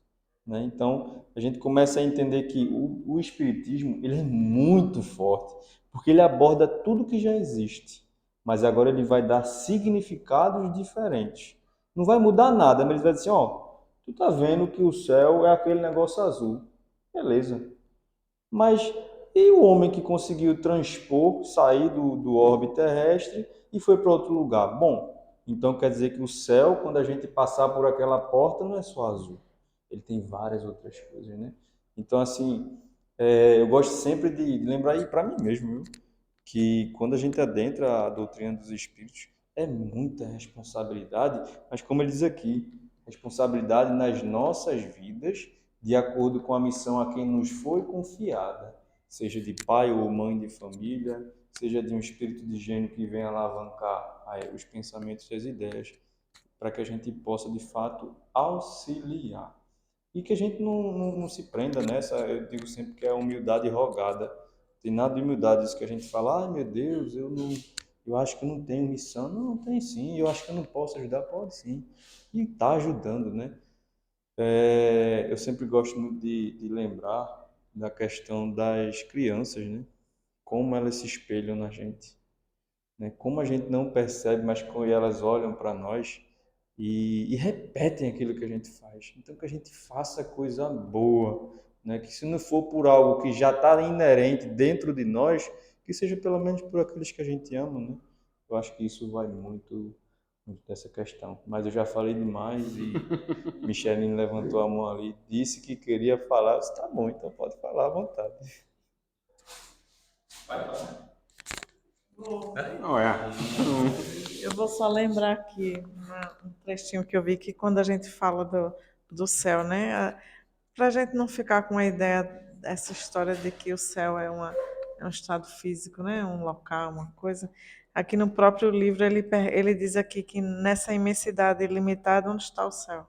né? Então, a gente começa a entender que o Espiritismo ele é muito forte, porque ele aborda tudo que já existe, mas agora ele vai dar significados diferentes. Não vai mudar nada, mas ele vai dizer assim, ó, tu tá vendo que o céu é aquele negócio azul. Beleza. Mas e o homem que conseguiu transpor, sair do orbe terrestre e foi para outro lugar? Bom, então quer dizer que o céu, quando a gente passar por aquela porta, não é só azul. Ele tem várias outras coisas, né? Então, assim, eu gosto sempre de lembrar aí para mim mesmo, viu? Que quando a gente adentra a doutrina dos espíritos, é muita responsabilidade, mas como ele diz aqui, responsabilidade nas nossas vidas, de acordo com a missão a quem nos foi confiada, seja de pai ou mãe de família, seja de um espírito de gênio que venha alavancar os pensamentos e as ideias, para que a gente possa, de fato, auxiliar. E que a gente não se prenda nessa, eu digo sempre que é a humildade rogada. Tem nada de humildade, isso que a gente fala, ai meu Deus, eu acho que eu não tenho missão. Não, tem sim, eu acho que eu não posso ajudar, pode sim. E está ajudando, né? Eu sempre gosto muito de lembrar da questão das crianças, né? Como elas se espelham na gente. né? Como a gente não percebe, mas quando elas olham para nós e repetem aquilo que a gente faz. Então, que a gente faça coisa boa, né? Que se não for por algo que já está inerente dentro de nós, que seja pelo menos por aqueles que a gente ama, né? Eu acho que isso vai muito dessa questão. Mas eu já falei demais e Micheline levantou a mão ali, disse que queria falar. Eu disse, tá bom, então pode falar à vontade. Olha, Eu vou só lembrar aqui um trechinho que eu vi que quando a gente fala do céu, né? Para a gente não ficar com a ideia dessa história de que o céu é um estado físico, né? Um local, uma coisa. Aqui no próprio livro ele diz aqui que nessa imensidade ilimitada, onde está o céu?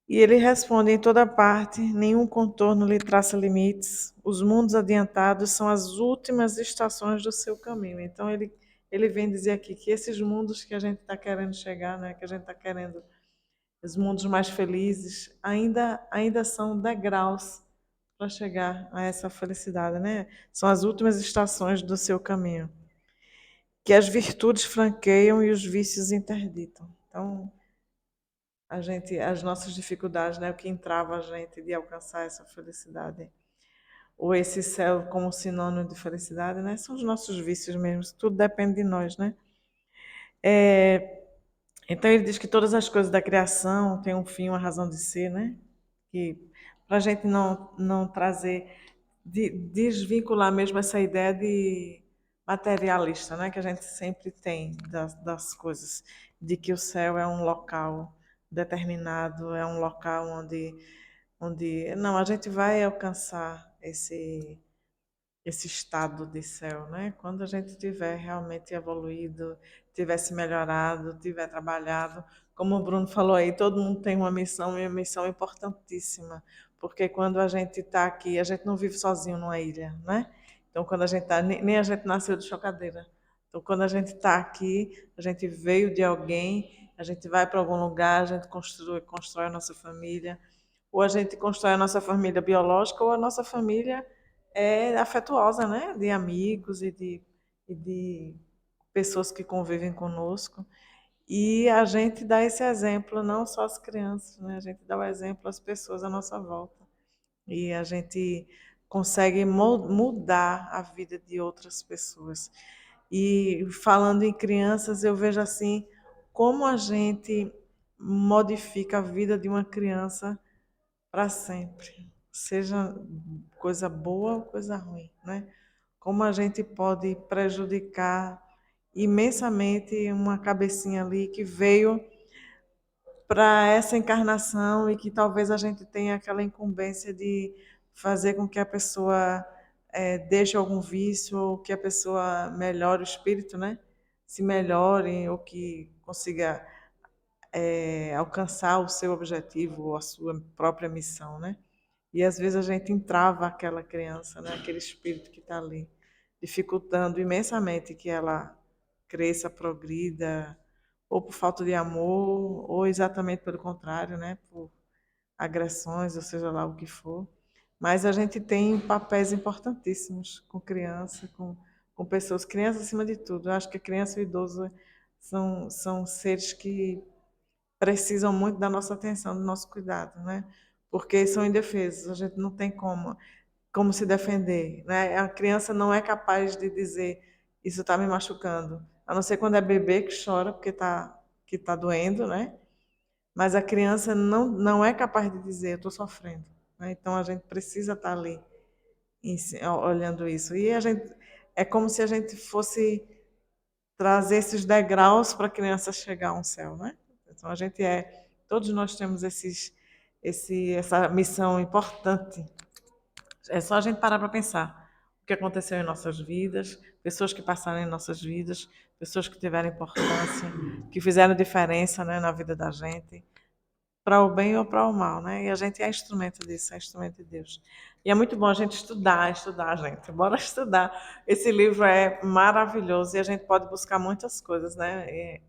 E ele responde: em toda parte, nenhum contorno lhe traça limites. Os mundos adiantados são as últimas estações do seu caminho. Então ele vem dizer aqui que esses mundos que a gente está querendo chegar, né, que a gente está querendo, os mundos mais felizes, ainda são degraus para chegar a essa felicidade, né? São as últimas estações do seu caminho. Que as virtudes franqueiam e os vícios interditam. Então, as nossas dificuldades, né, o que entrava a gente de alcançar essa felicidade, ou esse céu como sinônimo de felicidade, né, são os nossos vícios mesmo, tudo depende de nós, né? Então ele diz que todas as coisas da criação têm um fim, uma razão de ser, né? Que para a gente não trazer, desvincular mesmo essa ideia de materialista, né? Que a gente sempre tem das coisas, de que o céu é um local determinado, é um local onde não, a gente vai alcançar esse estado de céu, né? Quando a gente tiver realmente evoluído, tiver se melhorado, tiver trabalhado, como o Bruno falou aí, todo mundo tem uma missão e uma missão importantíssima, porque quando a gente está aqui, a gente não vive sozinho numa ilha, né? Então, quando a gente tá, nem a gente nasceu de chocadeira. Então, quando a gente está aqui, a gente veio de alguém, a gente vai para algum lugar, a gente constrói a nossa família, ou a gente constrói a nossa família biológica, ou a nossa família afetuosa, né? De amigos e de pessoas que convivem conosco. E a gente dá esse exemplo, não só às crianças, né? A gente dá o exemplo às pessoas à nossa volta. E a gente consegue mudar a vida de outras pessoas. E falando em crianças, eu vejo assim como a gente modifica a vida de uma criança para sempre, seja coisa boa ou coisa ruim, né? Como a gente pode prejudicar imensamente uma cabecinha ali que veio para essa encarnação e que talvez a gente tenha aquela incumbência de fazer com que a pessoa deixe algum vício ou que a pessoa melhore o espírito, né? Se melhore ou que consiga alcançar o seu objetivo ou a sua própria missão, né? E às vezes a gente entrava aquela criança, né? Aquele espírito que está ali, dificultando imensamente que ela cresça, progrida, ou por falta de amor, ou exatamente pelo contrário, né? Por agressões, ou seja lá o que for. Mas a gente tem papéis importantíssimos com criança, com pessoas, criança acima de tudo. Eu acho que a criança e o idoso são seres que precisam muito da nossa atenção, do nosso cuidado, né? Porque são indefesos, a gente não tem como se defender, né? A criança não é capaz de dizer isso está me machucando, a não ser quando é bebê que chora porque que tá doendo, né? Mas a criança não é capaz de dizer eu estou sofrendo, né? Então a gente precisa estar ali olhando isso. E a gente é como se a gente fosse trazer esses degraus para a criança chegar a um céu, né? Então todos nós temos essa missão importante. É só a gente parar para pensar o que aconteceu em nossas vidas, pessoas que passaram em nossas vidas, pessoas que tiveram importância, que fizeram diferença, né, na vida da gente, para o bem ou para o mal, né? E a gente é instrumento disso, é instrumento de Deus. E é muito bom a gente estudar, gente. Bora estudar. Esse livro é maravilhoso e a gente pode buscar muitas coisas, né?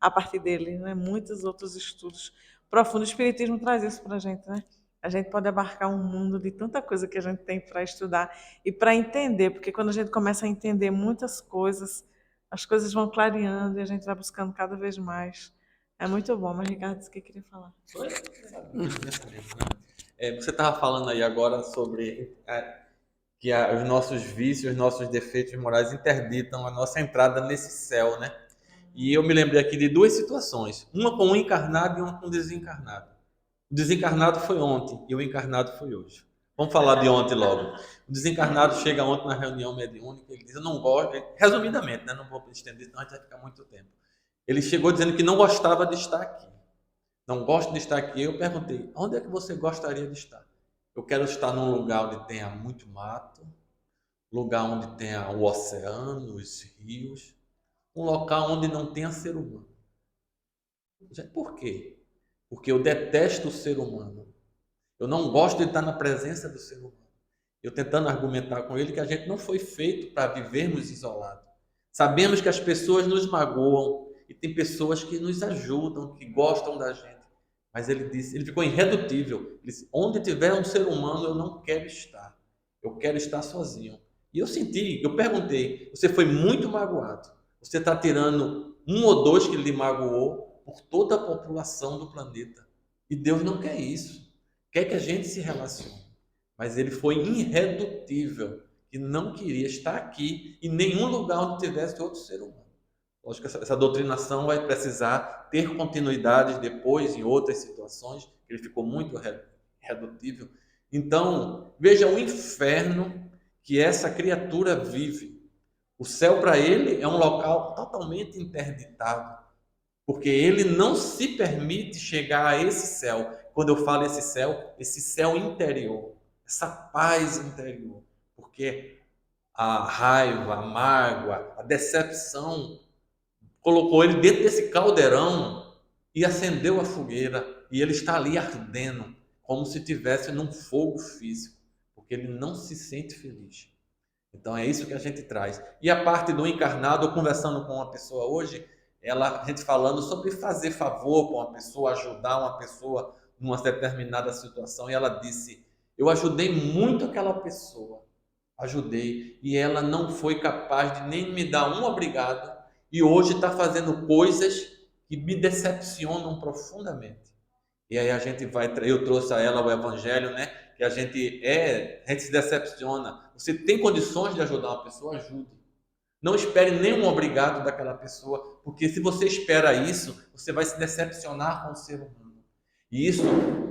A partir dele, né? Muitos outros estudos profundos. O Espiritismo traz isso para a gente, né? a gente pode abarcar um mundo de tanta coisa que a gente tem para estudar e para entender, porque quando a gente começa a entender muitas coisas, as coisas vão clareando e a gente vai buscando cada vez mais. É muito bom, mas Ricardo disse que queria falar. Você estava falando aí agora sobre que os nossos vícios, os nossos defeitos morais interditam a nossa entrada nesse céu, né? E eu me lembrei aqui de duas situações, uma com o encarnado e uma com o desencarnado. O desencarnado foi ontem e o encarnado foi hoje. Vamos falar de ontem logo. O desencarnado chega ontem na reunião mediúnica, ele diz, eu não gosto, resumidamente, né? Não vou estender, senão a gente vai ficar muito tempo. Ele chegou dizendo que não gostava de estar aqui. Não gosto de estar aqui. Eu perguntei, onde é que você gostaria de estar? Eu quero estar num lugar onde tenha muito mato, lugar onde tenha o oceano, os rios, um local onde não tenha ser humano. Por quê? Porque eu detesto o ser humano. Eu não gosto de estar na presença do ser humano. Eu tentando argumentar com ele que a gente não foi feito para vivermos isolados. Sabemos que as pessoas nos magoam e tem pessoas que nos ajudam, que gostam da gente. Mas ele disse, ele ficou irredutível. Ele disse, onde tiver um ser humano, eu não quero estar. Eu quero estar sozinho. E eu senti, eu perguntei, você foi muito magoado. Você está tirando um ou dois que lhe magoou por toda a população do planeta. E Deus não quer isso. Quer que a gente se relacione. Mas ele foi irredutível, que não queria estar aqui em nenhum lugar onde tivesse outro ser humano. Lógico que essa doutrinação vai precisar ter continuidades depois em outras situações, ele ficou muito redutível. Então, veja o inferno que essa criatura vive. O céu para ele é um local totalmente interditado, porque ele não se permite chegar a esse céu. Quando eu falo esse céu interior, essa paz interior, porque a raiva, a mágoa, a decepção colocou ele dentro desse caldeirão e acendeu a fogueira, e ele está ali ardendo, como se estivesse num fogo físico, porque ele não se sente feliz. Então é isso que a gente traz. E a parte do encarnado, eu conversando com uma pessoa hoje, a gente falando sobre fazer favor para uma pessoa, ajudar uma pessoa numa determinada situação, e ela disse, eu ajudei muito aquela pessoa, ajudei, e ela não foi capaz de nem me dar um obrigado, e hoje está fazendo coisas que me decepcionam profundamente. E aí eu trouxe a ela o evangelho, né? Que a gente se decepciona. Você tem condições de ajudar uma pessoa, ajude. Não espere nenhum obrigado daquela pessoa, porque se você espera isso, você vai se decepcionar com o ser humano. E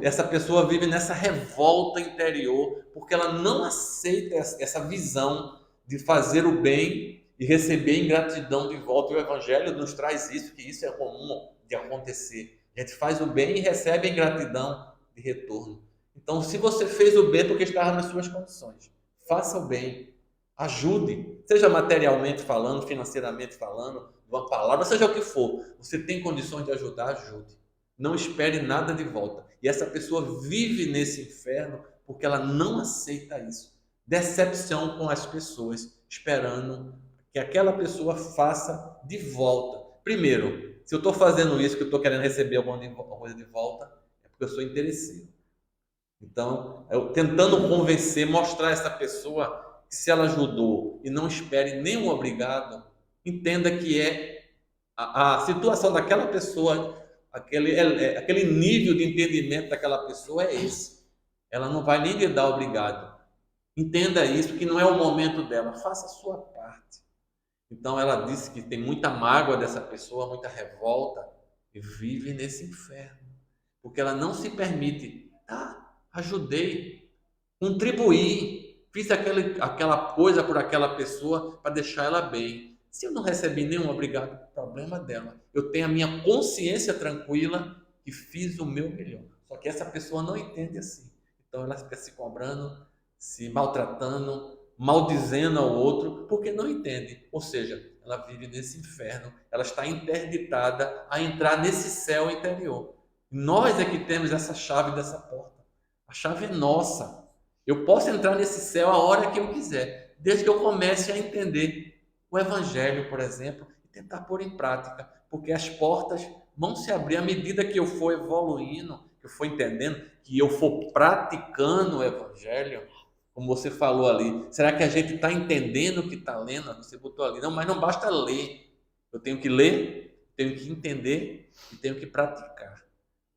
essa pessoa vive nessa revolta interior, porque ela não aceita essa visão de fazer o bem e receber ingratidão de volta. E o Evangelho nos traz isso, que isso é comum de acontecer. A gente faz o bem e recebe a ingratidão de retorno. Então, se você fez o bem porque estava nas suas condições, faça o bem, ajude, seja materialmente falando, financeiramente falando, uma palavra, seja o que for. Você tem condições de ajudar, ajude. Não espere nada de volta. E essa pessoa vive nesse inferno porque ela não aceita isso. Decepção com as pessoas, esperando que aquela pessoa faça de volta. Primeiro, se eu estou fazendo isso, que eu estou querendo receber alguma coisa de volta, é porque eu sou interesseiro. Então, eu tentando convencer, mostrar a essa pessoa que se ela ajudou e não espere nenhum obrigado, entenda que a situação daquela pessoa, aquele nível de entendimento daquela pessoa é esse. Ela não vai nem lhe dar obrigado. Entenda isso, que não é o momento dela. Faça a sua parte. Então ela disse que tem muita mágoa dessa pessoa, muita revolta, e vive nesse inferno. Porque ela não se permite. Ajudei, contribuí, fiz aquela coisa por aquela pessoa para deixar ela bem. Se eu não recebi nenhum obrigado, problema dela. Eu tenho a minha consciência tranquila que fiz o meu melhor. Só que essa pessoa não entende assim. Então ela fica se cobrando, se maltratando, maldizendo ao outro, porque não entende. Ou seja, ela vive nesse inferno, ela está interditada a entrar nesse céu interior. Nós é que temos essa chave dessa porta. A chave é nossa. Eu posso entrar nesse céu a hora que eu quiser, desde que eu comece a entender o Evangelho, por exemplo, e tentar pôr em prática, porque as portas vão se abrir à medida que eu for evoluindo, que eu for entendendo, que eu for praticando o evangelho, como você falou ali, será que a gente está entendendo o que está lendo? Você botou ali, não, mas não basta ler. Eu tenho que ler, tenho que entender e tenho que praticar.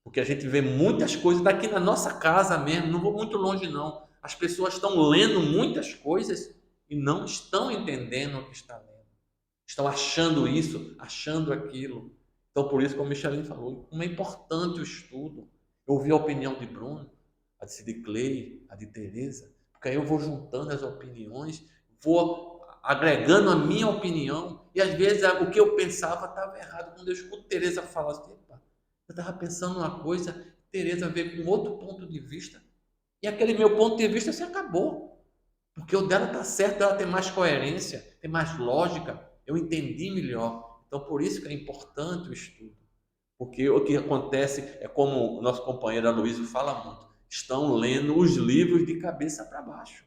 Porque a gente vê muitas coisas daqui na nossa casa mesmo, não vou muito longe não. As pessoas estão lendo muitas coisas e não estão entendendo o que está lendo. Estão achando isso, achando aquilo. Então, por isso, como a Micheline falou, como é importante o estudo. Eu ouvi a opinião de Bruno, a de Sid Clay, a de Teresa, porque aí eu vou juntando as opiniões, vou agregando a minha opinião, e às vezes o que eu pensava estava errado. Quando eu escuto Teresa falar assim, epa, eu estava pensando uma coisa, Teresa veio com outro ponto de vista, e aquele meu ponto de vista se acabou. Porque o dela está certo, ela tem mais coerência, tem mais lógica, eu entendi melhor. Então, por isso que é importante o estudo. Porque o que acontece é como o nosso companheiro Aloysio fala muito, estão lendo os livros de cabeça para baixo.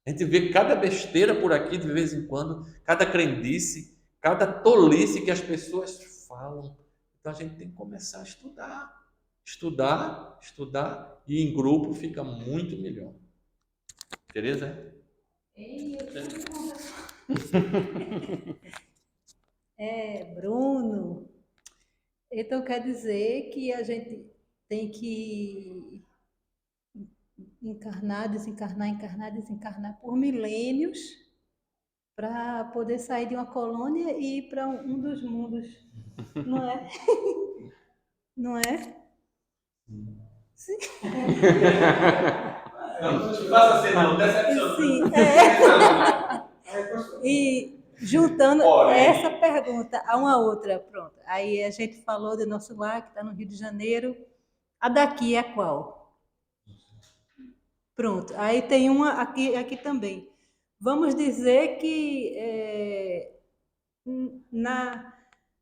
A gente vê cada besteira por aqui de vez em quando, cada crendice, cada tolice que as pessoas falam. Então, a gente tem que começar a estudar. Estudar, estudar, e em grupo fica muito melhor. Tereza? Ei, eu tenho Bruno. Então quer dizer que a gente tem que encarnar, desencarnar, encarnar, desencarnar por milênios para poder sair de uma colônia e ir para um dos mundos, não é? Não é? Sim. Não faça assim, não, decepciona. Sim, E juntando essa pergunta a uma outra, pronto. Aí a gente falou do nosso lar, que está no Rio de Janeiro. A daqui é qual? Pronto. Aí tem uma aqui também. Vamos dizer que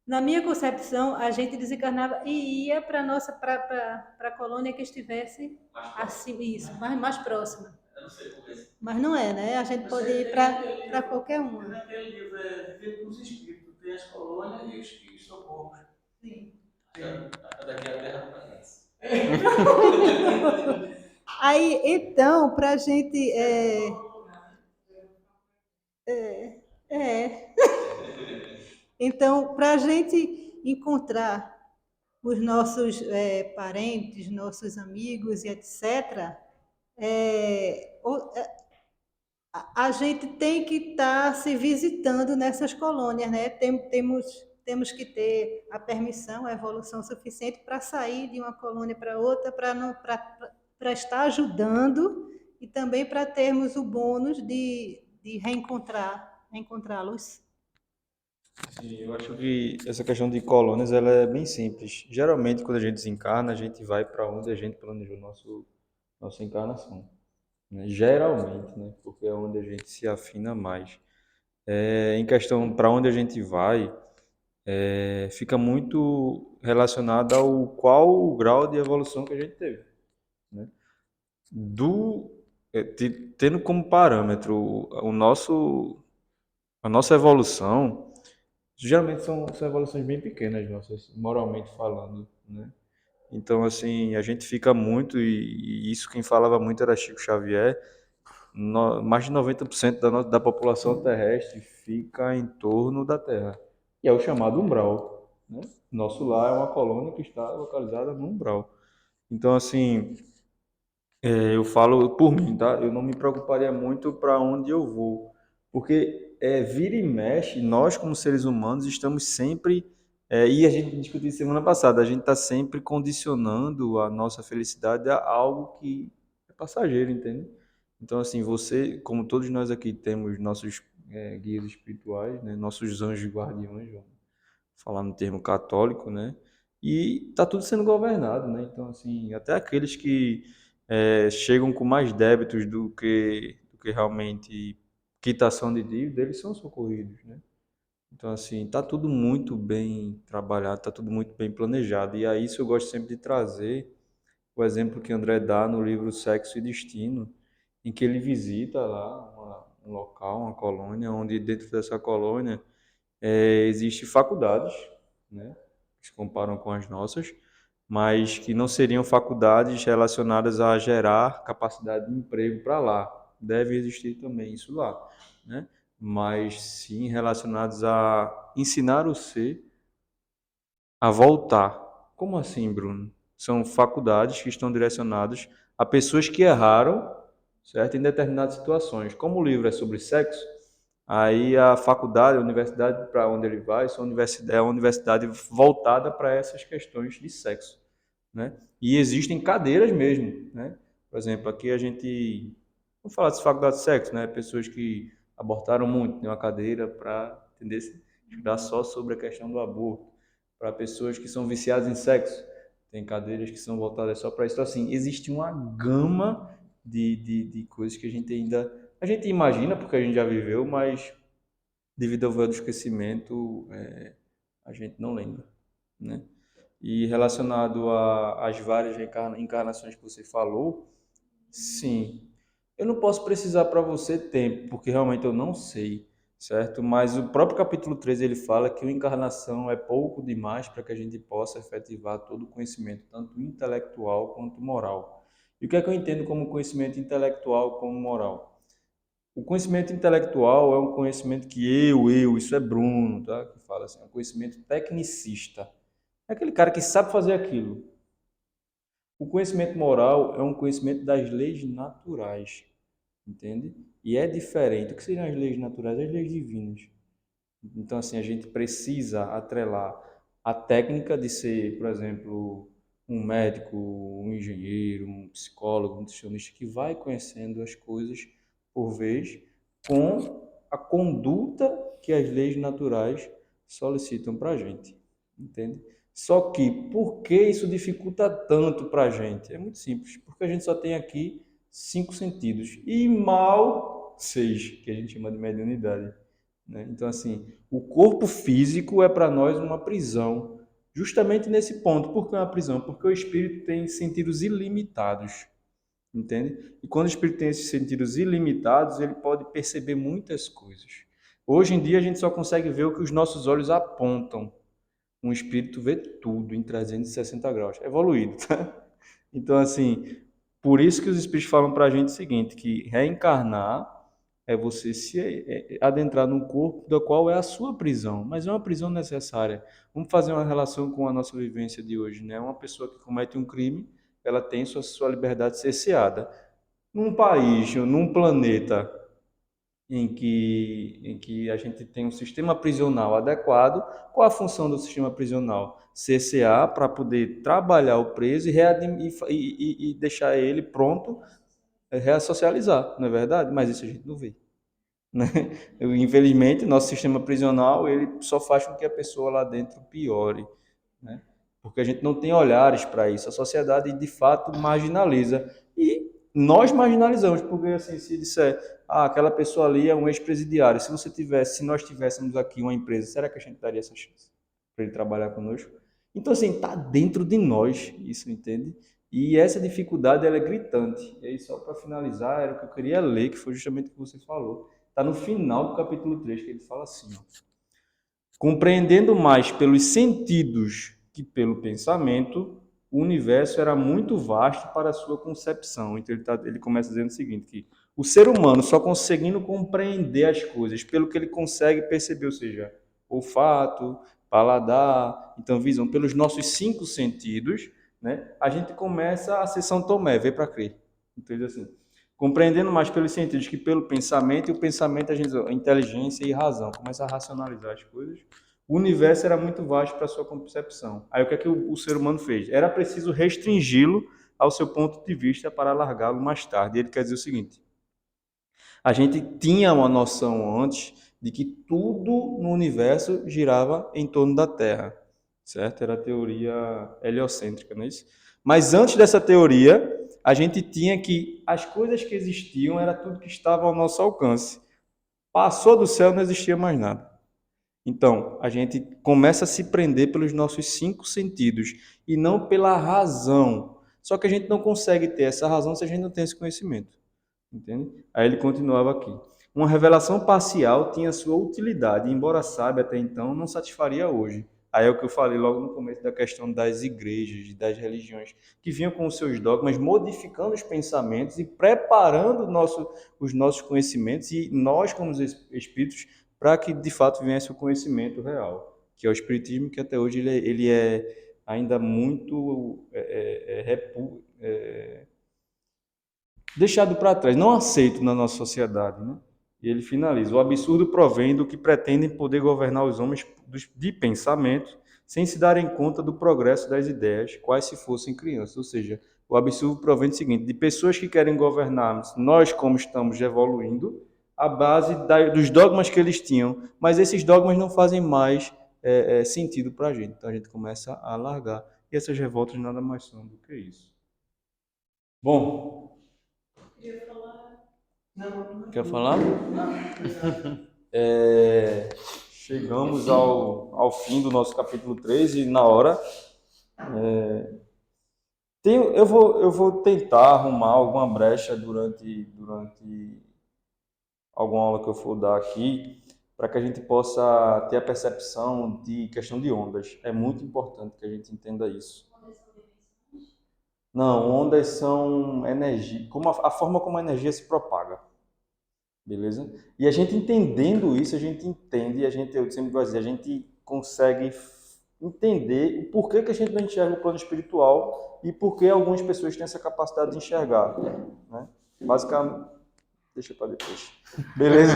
na minha concepção a gente desencarnava e ia para nossa para a colônia que estivesse assim, isso, mais próxima. Eu não sei como é isso. Mas não é, né? A gente pode ir para qualquer uma. Naquele livro é Viver com os Espíritos, tem as colônias e os socorros. Sim. Daqui a terra não conhece. Aí, então, para a gente então, para a gente encontrar os nossos parentes, nossos amigos e etc., a gente tem que estar se visitando nessas colônias, né? Temos que ter a permissão, a evolução suficiente para sair de uma colônia para outra, para estar ajudando e também para termos o bônus de reencontrá-los. Sim, eu acho que essa questão de colônias ela é bem simples. Geralmente, quando a gente desencarna, a gente vai para onde a gente planejou nossa encarnação, né? Geralmente, né? Porque é onde a gente se afina mais. Em questão para onde a gente vai, fica muito relacionado ao qual o grau de evolução que a gente teve, né? Do, tendo como parâmetro a nossa evolução, geralmente são evoluções bem pequenas, nossas, moralmente falando, né? Então, assim, a gente fica muito, e isso quem falava muito era Chico Xavier, mais de 90% da população terrestre fica em torno da Terra. E é o chamado umbral, né? Nosso lar é uma colônia que está localizada no umbral. Então, assim, eu falo por mim, tá? Eu não me preocuparia muito para onde eu vou, porque vira e mexe, nós como seres humanos estamos sempre, e a gente discutiu semana passada, a gente está sempre condicionando a nossa felicidade a algo que é passageiro, entende? Então, assim, você, como todos nós aqui temos nossos guias espirituais, né? Nossos anjos guardiões, vamos falar no termo católico, né? E está tudo sendo governado, né? Então, assim, até aqueles que chegam com mais débitos do que realmente quitação de dívida, eles são socorridos, né? Então, assim, está tudo muito bem trabalhado, está tudo muito bem planejado. E a isso eu gosto sempre de trazer o exemplo que André dá no livro Sexo e Destino, em que ele visita lá um local, uma colônia, onde dentro dessa colônia existem faculdades, né, que se comparam com as nossas, mas que não seriam faculdades relacionadas a gerar capacidade de emprego para lá. Deve existir também isso lá, né? Mas sim relacionados a ensinar o ser a voltar. Como assim, Bruno? São faculdades que estão direcionadas a pessoas que erraram, certo, em determinadas situações. Como o livro é sobre sexo, aí a faculdade, a universidade para onde ele vai, é uma universidade voltada para essas questões de sexo, né? E existem cadeiras mesmo, né? Por exemplo, aqui a gente, vamos falar de faculdade de sexo, né? Pessoas que abortaram muito, tem uma cadeira para entender, estudar só sobre a questão do aborto. Para pessoas que são viciadas em sexo, tem cadeiras que são voltadas só para isso. Então, assim, existe uma gama de coisas que a gente imagina porque a gente já viveu, mas devido ao véu do esquecimento, a gente não lembra, né? E relacionado às várias encarnações que você falou, sim. Eu não posso precisar para você tempo, porque realmente eu não sei, certo? Mas o próprio capítulo 13 ele fala que a encarnação é pouco demais para que a gente possa efetivar todo o conhecimento, tanto intelectual quanto moral. E o que é que eu entendo como conhecimento intelectual como moral? O conhecimento intelectual é um conhecimento que isso é Bruno, tá? Que fala assim, é um conhecimento tecnicista. É aquele cara que sabe fazer aquilo. O conhecimento moral é um conhecimento das leis naturais, entende? E é diferente. O que seriam as leis naturais? As leis divinas. Então, assim, a gente precisa atrelar a técnica de ser, por exemplo, um médico, um engenheiro, um psicólogo, um nutricionista que vai conhecendo as coisas por vez com a conduta que as leis naturais solicitam para a gente, entende? Só que por que isso dificulta tanto para a gente? É muito simples, porque a gente só tem aqui 5 sentidos e mal 6, que a gente chama de mediunidade, né? Então, assim, o corpo físico é para nós uma prisão, justamente nesse ponto. Por que uma prisão? Porque o espírito tem sentidos ilimitados, entende? E quando o espírito tem esses sentidos ilimitados, ele pode perceber muitas coisas. Hoje em dia, a gente só consegue ver o que os nossos olhos apontam. Um espírito vê tudo em 360 graus. É evoluído, tá? Então, assim, por isso que os espíritos falam para a gente o seguinte, que reencarnar é você se adentrar num corpo da qual é a sua prisão, mas é uma prisão necessária. Vamos fazer uma relação com a nossa vivência de hoje, né? Uma pessoa que comete um crime, ela tem sua liberdade cerceada. Num país, num planeta em que a gente tem um sistema prisional adequado, qual a função do sistema prisional? Cercear para poder trabalhar o preso e deixar ele pronto a reassocializar, não é verdade? Mas isso a gente não vê, né? Infelizmente, nosso sistema prisional ele só faz com que a pessoa lá dentro piore, né? Porque a gente não tem olhares para isso. A sociedade, de fato, marginaliza. E nós marginalizamos, porque assim, se disser, aquela pessoa ali é um ex-presidiário, se nós tivéssemos aqui uma empresa, será que a gente daria essa chance para ele trabalhar conosco? Então, assim, está dentro de nós isso, entende? E essa dificuldade, ela é gritante. E aí, só para finalizar, era o que eu queria ler, que foi justamente o que você falou. Está no final do capítulo 3 que ele fala assim, ó. Compreendendo mais pelos sentidos que pelo pensamento, o universo era muito vasto para a sua concepção. Então ele começa dizendo o seguinte, que o ser humano só conseguindo compreender as coisas pelo que ele consegue perceber, ou seja, olfato, paladar, então visão, pelos nossos 5 sentidos, né, a gente começa a ser São Tomé, ver para crer. Então ele diz assim, compreendendo mais pelos sentidos que pelo pensamento, e o pensamento a inteligência e razão, começa a racionalizar as coisas. O universo era muito vasto para a sua concepção. Aí o que é que o ser humano fez? Era preciso restringi-lo ao seu ponto de vista para largá-lo mais tarde. Ele quer dizer o seguinte, a gente tinha uma noção antes de que tudo no universo girava em torno da Terra, certo? Era a teoria heliocêntrica, não é isso? Mas antes dessa teoria, a gente tinha que as coisas que existiam era tudo que estava ao nosso alcance. Passou do céu, não existia mais nada. Então, a gente começa a se prender pelos nossos 5 sentidos e não pela razão. Só que a gente não consegue ter essa razão se a gente não tem esse conhecimento. Entende? Aí ele continuava aqui. Uma revelação parcial tinha sua utilidade, embora sábia até então, não satisfaria hoje. Aí é o que eu falei logo no começo da questão das igrejas, das religiões, que vinham com os seus dogmas, modificando os pensamentos e preparando os nossos conhecimentos e nós, como os espíritos, para que de fato viesse o conhecimento real, que é o espiritismo, que até hoje ele é ainda muito deixado para trás, não aceito na nossa sociedade, né? E ele finaliza: o absurdo provém do que pretendem poder governar os homens de pensamento, sem se darem conta do progresso das ideias, quais se fossem crianças. Ou seja, o absurdo provém do seguinte: de pessoas que querem governar nós, como estamos evoluindo, à base dos dogmas que eles tinham, mas esses dogmas não fazem mais sentido para a gente. Então a gente começa a largar. E essas revoltas nada mais são do que isso. Bom, quer falar? Chegamos ao fim do nosso capítulo 3 e na hora. Eu vou tentar arrumar alguma brecha durante alguma aula que eu for dar aqui, para que a gente possa ter a percepção de questão de ondas. É muito importante que a gente entenda isso. Não, ondas são energia, como a forma como a energia se propaga. Beleza? E a gente entendendo isso, a gente entende, eu sempre vou dizer, a gente consegue entender o porquê que a gente não enxerga o plano espiritual e por que algumas pessoas têm essa capacidade de enxergar, né? Basicamente, deixa para depois. Beleza?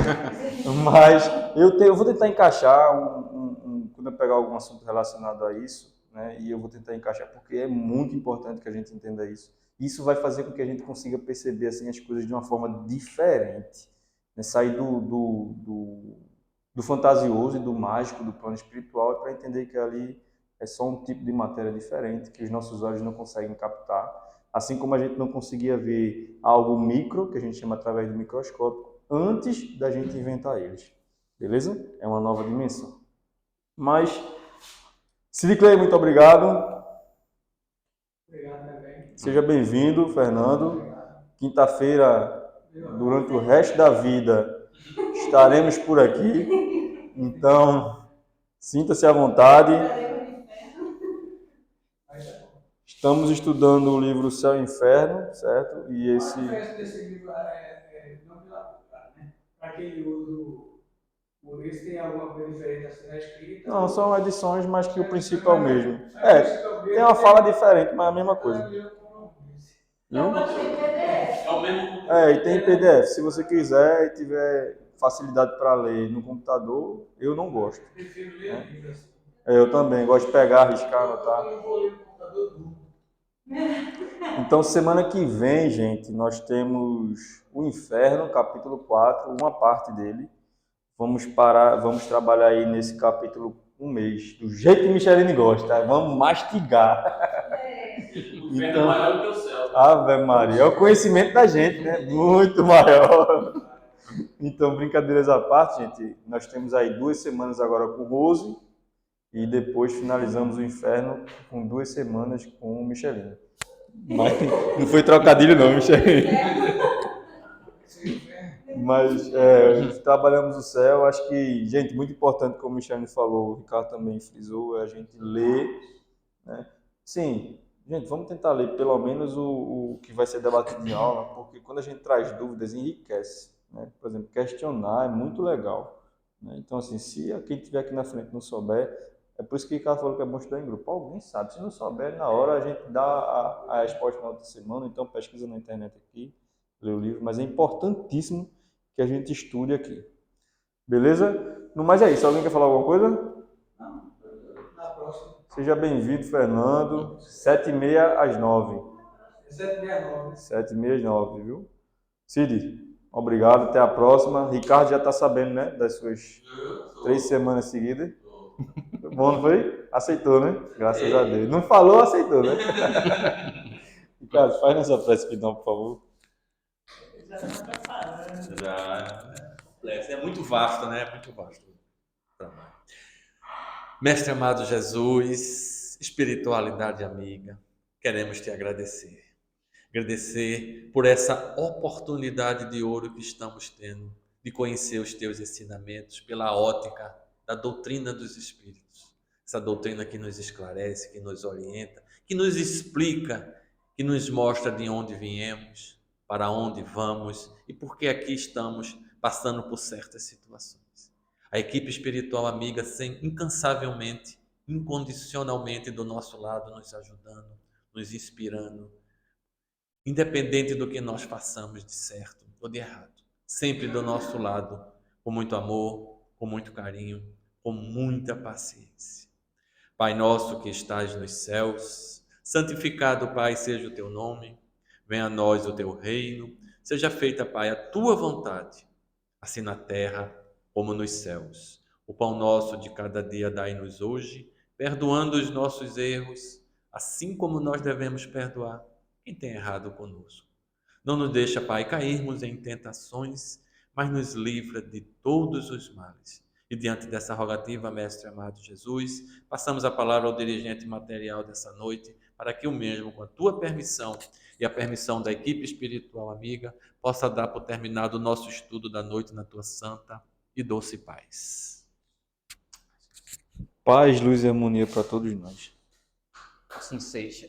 Mas eu vou tentar encaixar quando eu pegar algum assunto relacionado a isso, né? E eu vou tentar encaixar porque é muito importante que a gente entenda isso. Isso vai fazer com que a gente consiga perceber assim as coisas de uma forma diferente, né? Sair do fantasioso e do mágico do plano espiritual para entender que ali é só um tipo de matéria diferente que os nossos olhos não conseguem captar. Assim como a gente não conseguia ver algo micro, que a gente chama através do microscópio, antes da gente inventar eles. Beleza? É uma nova dimensão. Mas, Cid Clay, muito obrigado. Obrigado também. Seja bem-vindo, Fernando. Quinta-feira, durante o resto da vida, estaremos por aqui. Então, sinta-se à vontade. Estamos estudando o livro Céu e Inferno, certo? E esse... A diferença desse livro não pela, né? Para quem usa esse tem alguma coisa diferente assim na escrita? Não, são edições, mas que o princípio é o mesmo. Tem uma fala diferente, mas é a mesma coisa. Viu? É o mesmo. E tem PDF. Se você quiser e tiver facilidade para ler no computador, eu não gosto. Prefiro ler livro assim. Eu também gosto de pegar, arriscar, anotar. Eu vou ler no computador tudo. Então, semana que vem, gente, nós temos o Inferno, capítulo 4, uma parte dele. Vamos trabalhar aí nesse capítulo um mês, do jeito que Micheline gosta, vamos mastigar. O inferno é maior do que o céu. Ave Maria, é o conhecimento da gente, né? Muito maior. Então, brincadeiras à parte, gente, nós temos aí 2 semanas agora com o Rose e depois finalizamos o Inferno com 2 semanas com o Micheline. Mas não foi trocadilho não, Micheline. Mas trabalhamos o céu, acho que, gente, muito importante, como o Michele falou, o Ricardo também frisou, é a gente ler, né? Sim, gente, vamos tentar ler pelo menos o que vai ser debatido em aula, porque quando a gente traz dúvidas, enriquece, né? Por exemplo, questionar é muito legal, né? Então, assim, se quem estiver aqui na frente não souber, é por isso que o Ricardo falou que é bom estudar em grupo. Alguém sabe, se não souber, na hora a gente dá a resposta na outra semana, então pesquisa na internet aqui, lê o livro, mas é importantíssimo que a gente estude aqui. Beleza? No mais é isso. Alguém quer falar alguma coisa? Não, na próxima. Seja bem-vindo, Fernando. 7h30 às 9h. 7h69. 7h30 às 9h, viu? Cid, obrigado. Até a próxima. Ricardo já está sabendo, né? Das suas 3 semanas seguidas. Bom, não foi? Aceitou, né? Graças a Deus. Não falou, aceitou, né? Ricardo, faz nossa prece final, por favor. É muito vasto, né? É muito vasto o trabalho. Mestre amado Jesus, espiritualidade amiga, queremos te agradecer. Agradecer por essa oportunidade de ouro que estamos tendo de conhecer os teus ensinamentos pela ótica da doutrina dos espíritos. essa doutrina que nos esclarece, que nos orienta, que nos explica, que nos mostra de onde viemos, para onde vamos e por que aqui estamos passando por certas situações. A equipe espiritual amiga incansavelmente, incondicionalmente do nosso lado, nos ajudando, nos inspirando, independente do que nós façamos de certo ou de errado, sempre do nosso lado, com muito amor, com muito carinho, com muita paciência. Pai nosso que estás nos céus, santificado, Pai, seja o teu nome, venha a nós o teu reino, seja feita, Pai, a tua vontade, assim na terra como nos céus. O pão nosso de cada dia dai-nos hoje, perdoando os nossos erros, assim como nós devemos perdoar quem tem errado conosco. Não nos deixa, Pai, cairmos em tentações, mas nos livra de todos os males. E diante dessa rogativa, Mestre amado Jesus, passamos a palavra ao dirigente material dessa noite, para que o mesmo, com a tua permissão e a permissão da equipe espiritual amiga, possa dar por terminado o nosso estudo da noite na tua santa e doce paz. Paz, luz e harmonia para todos nós. Assim seja.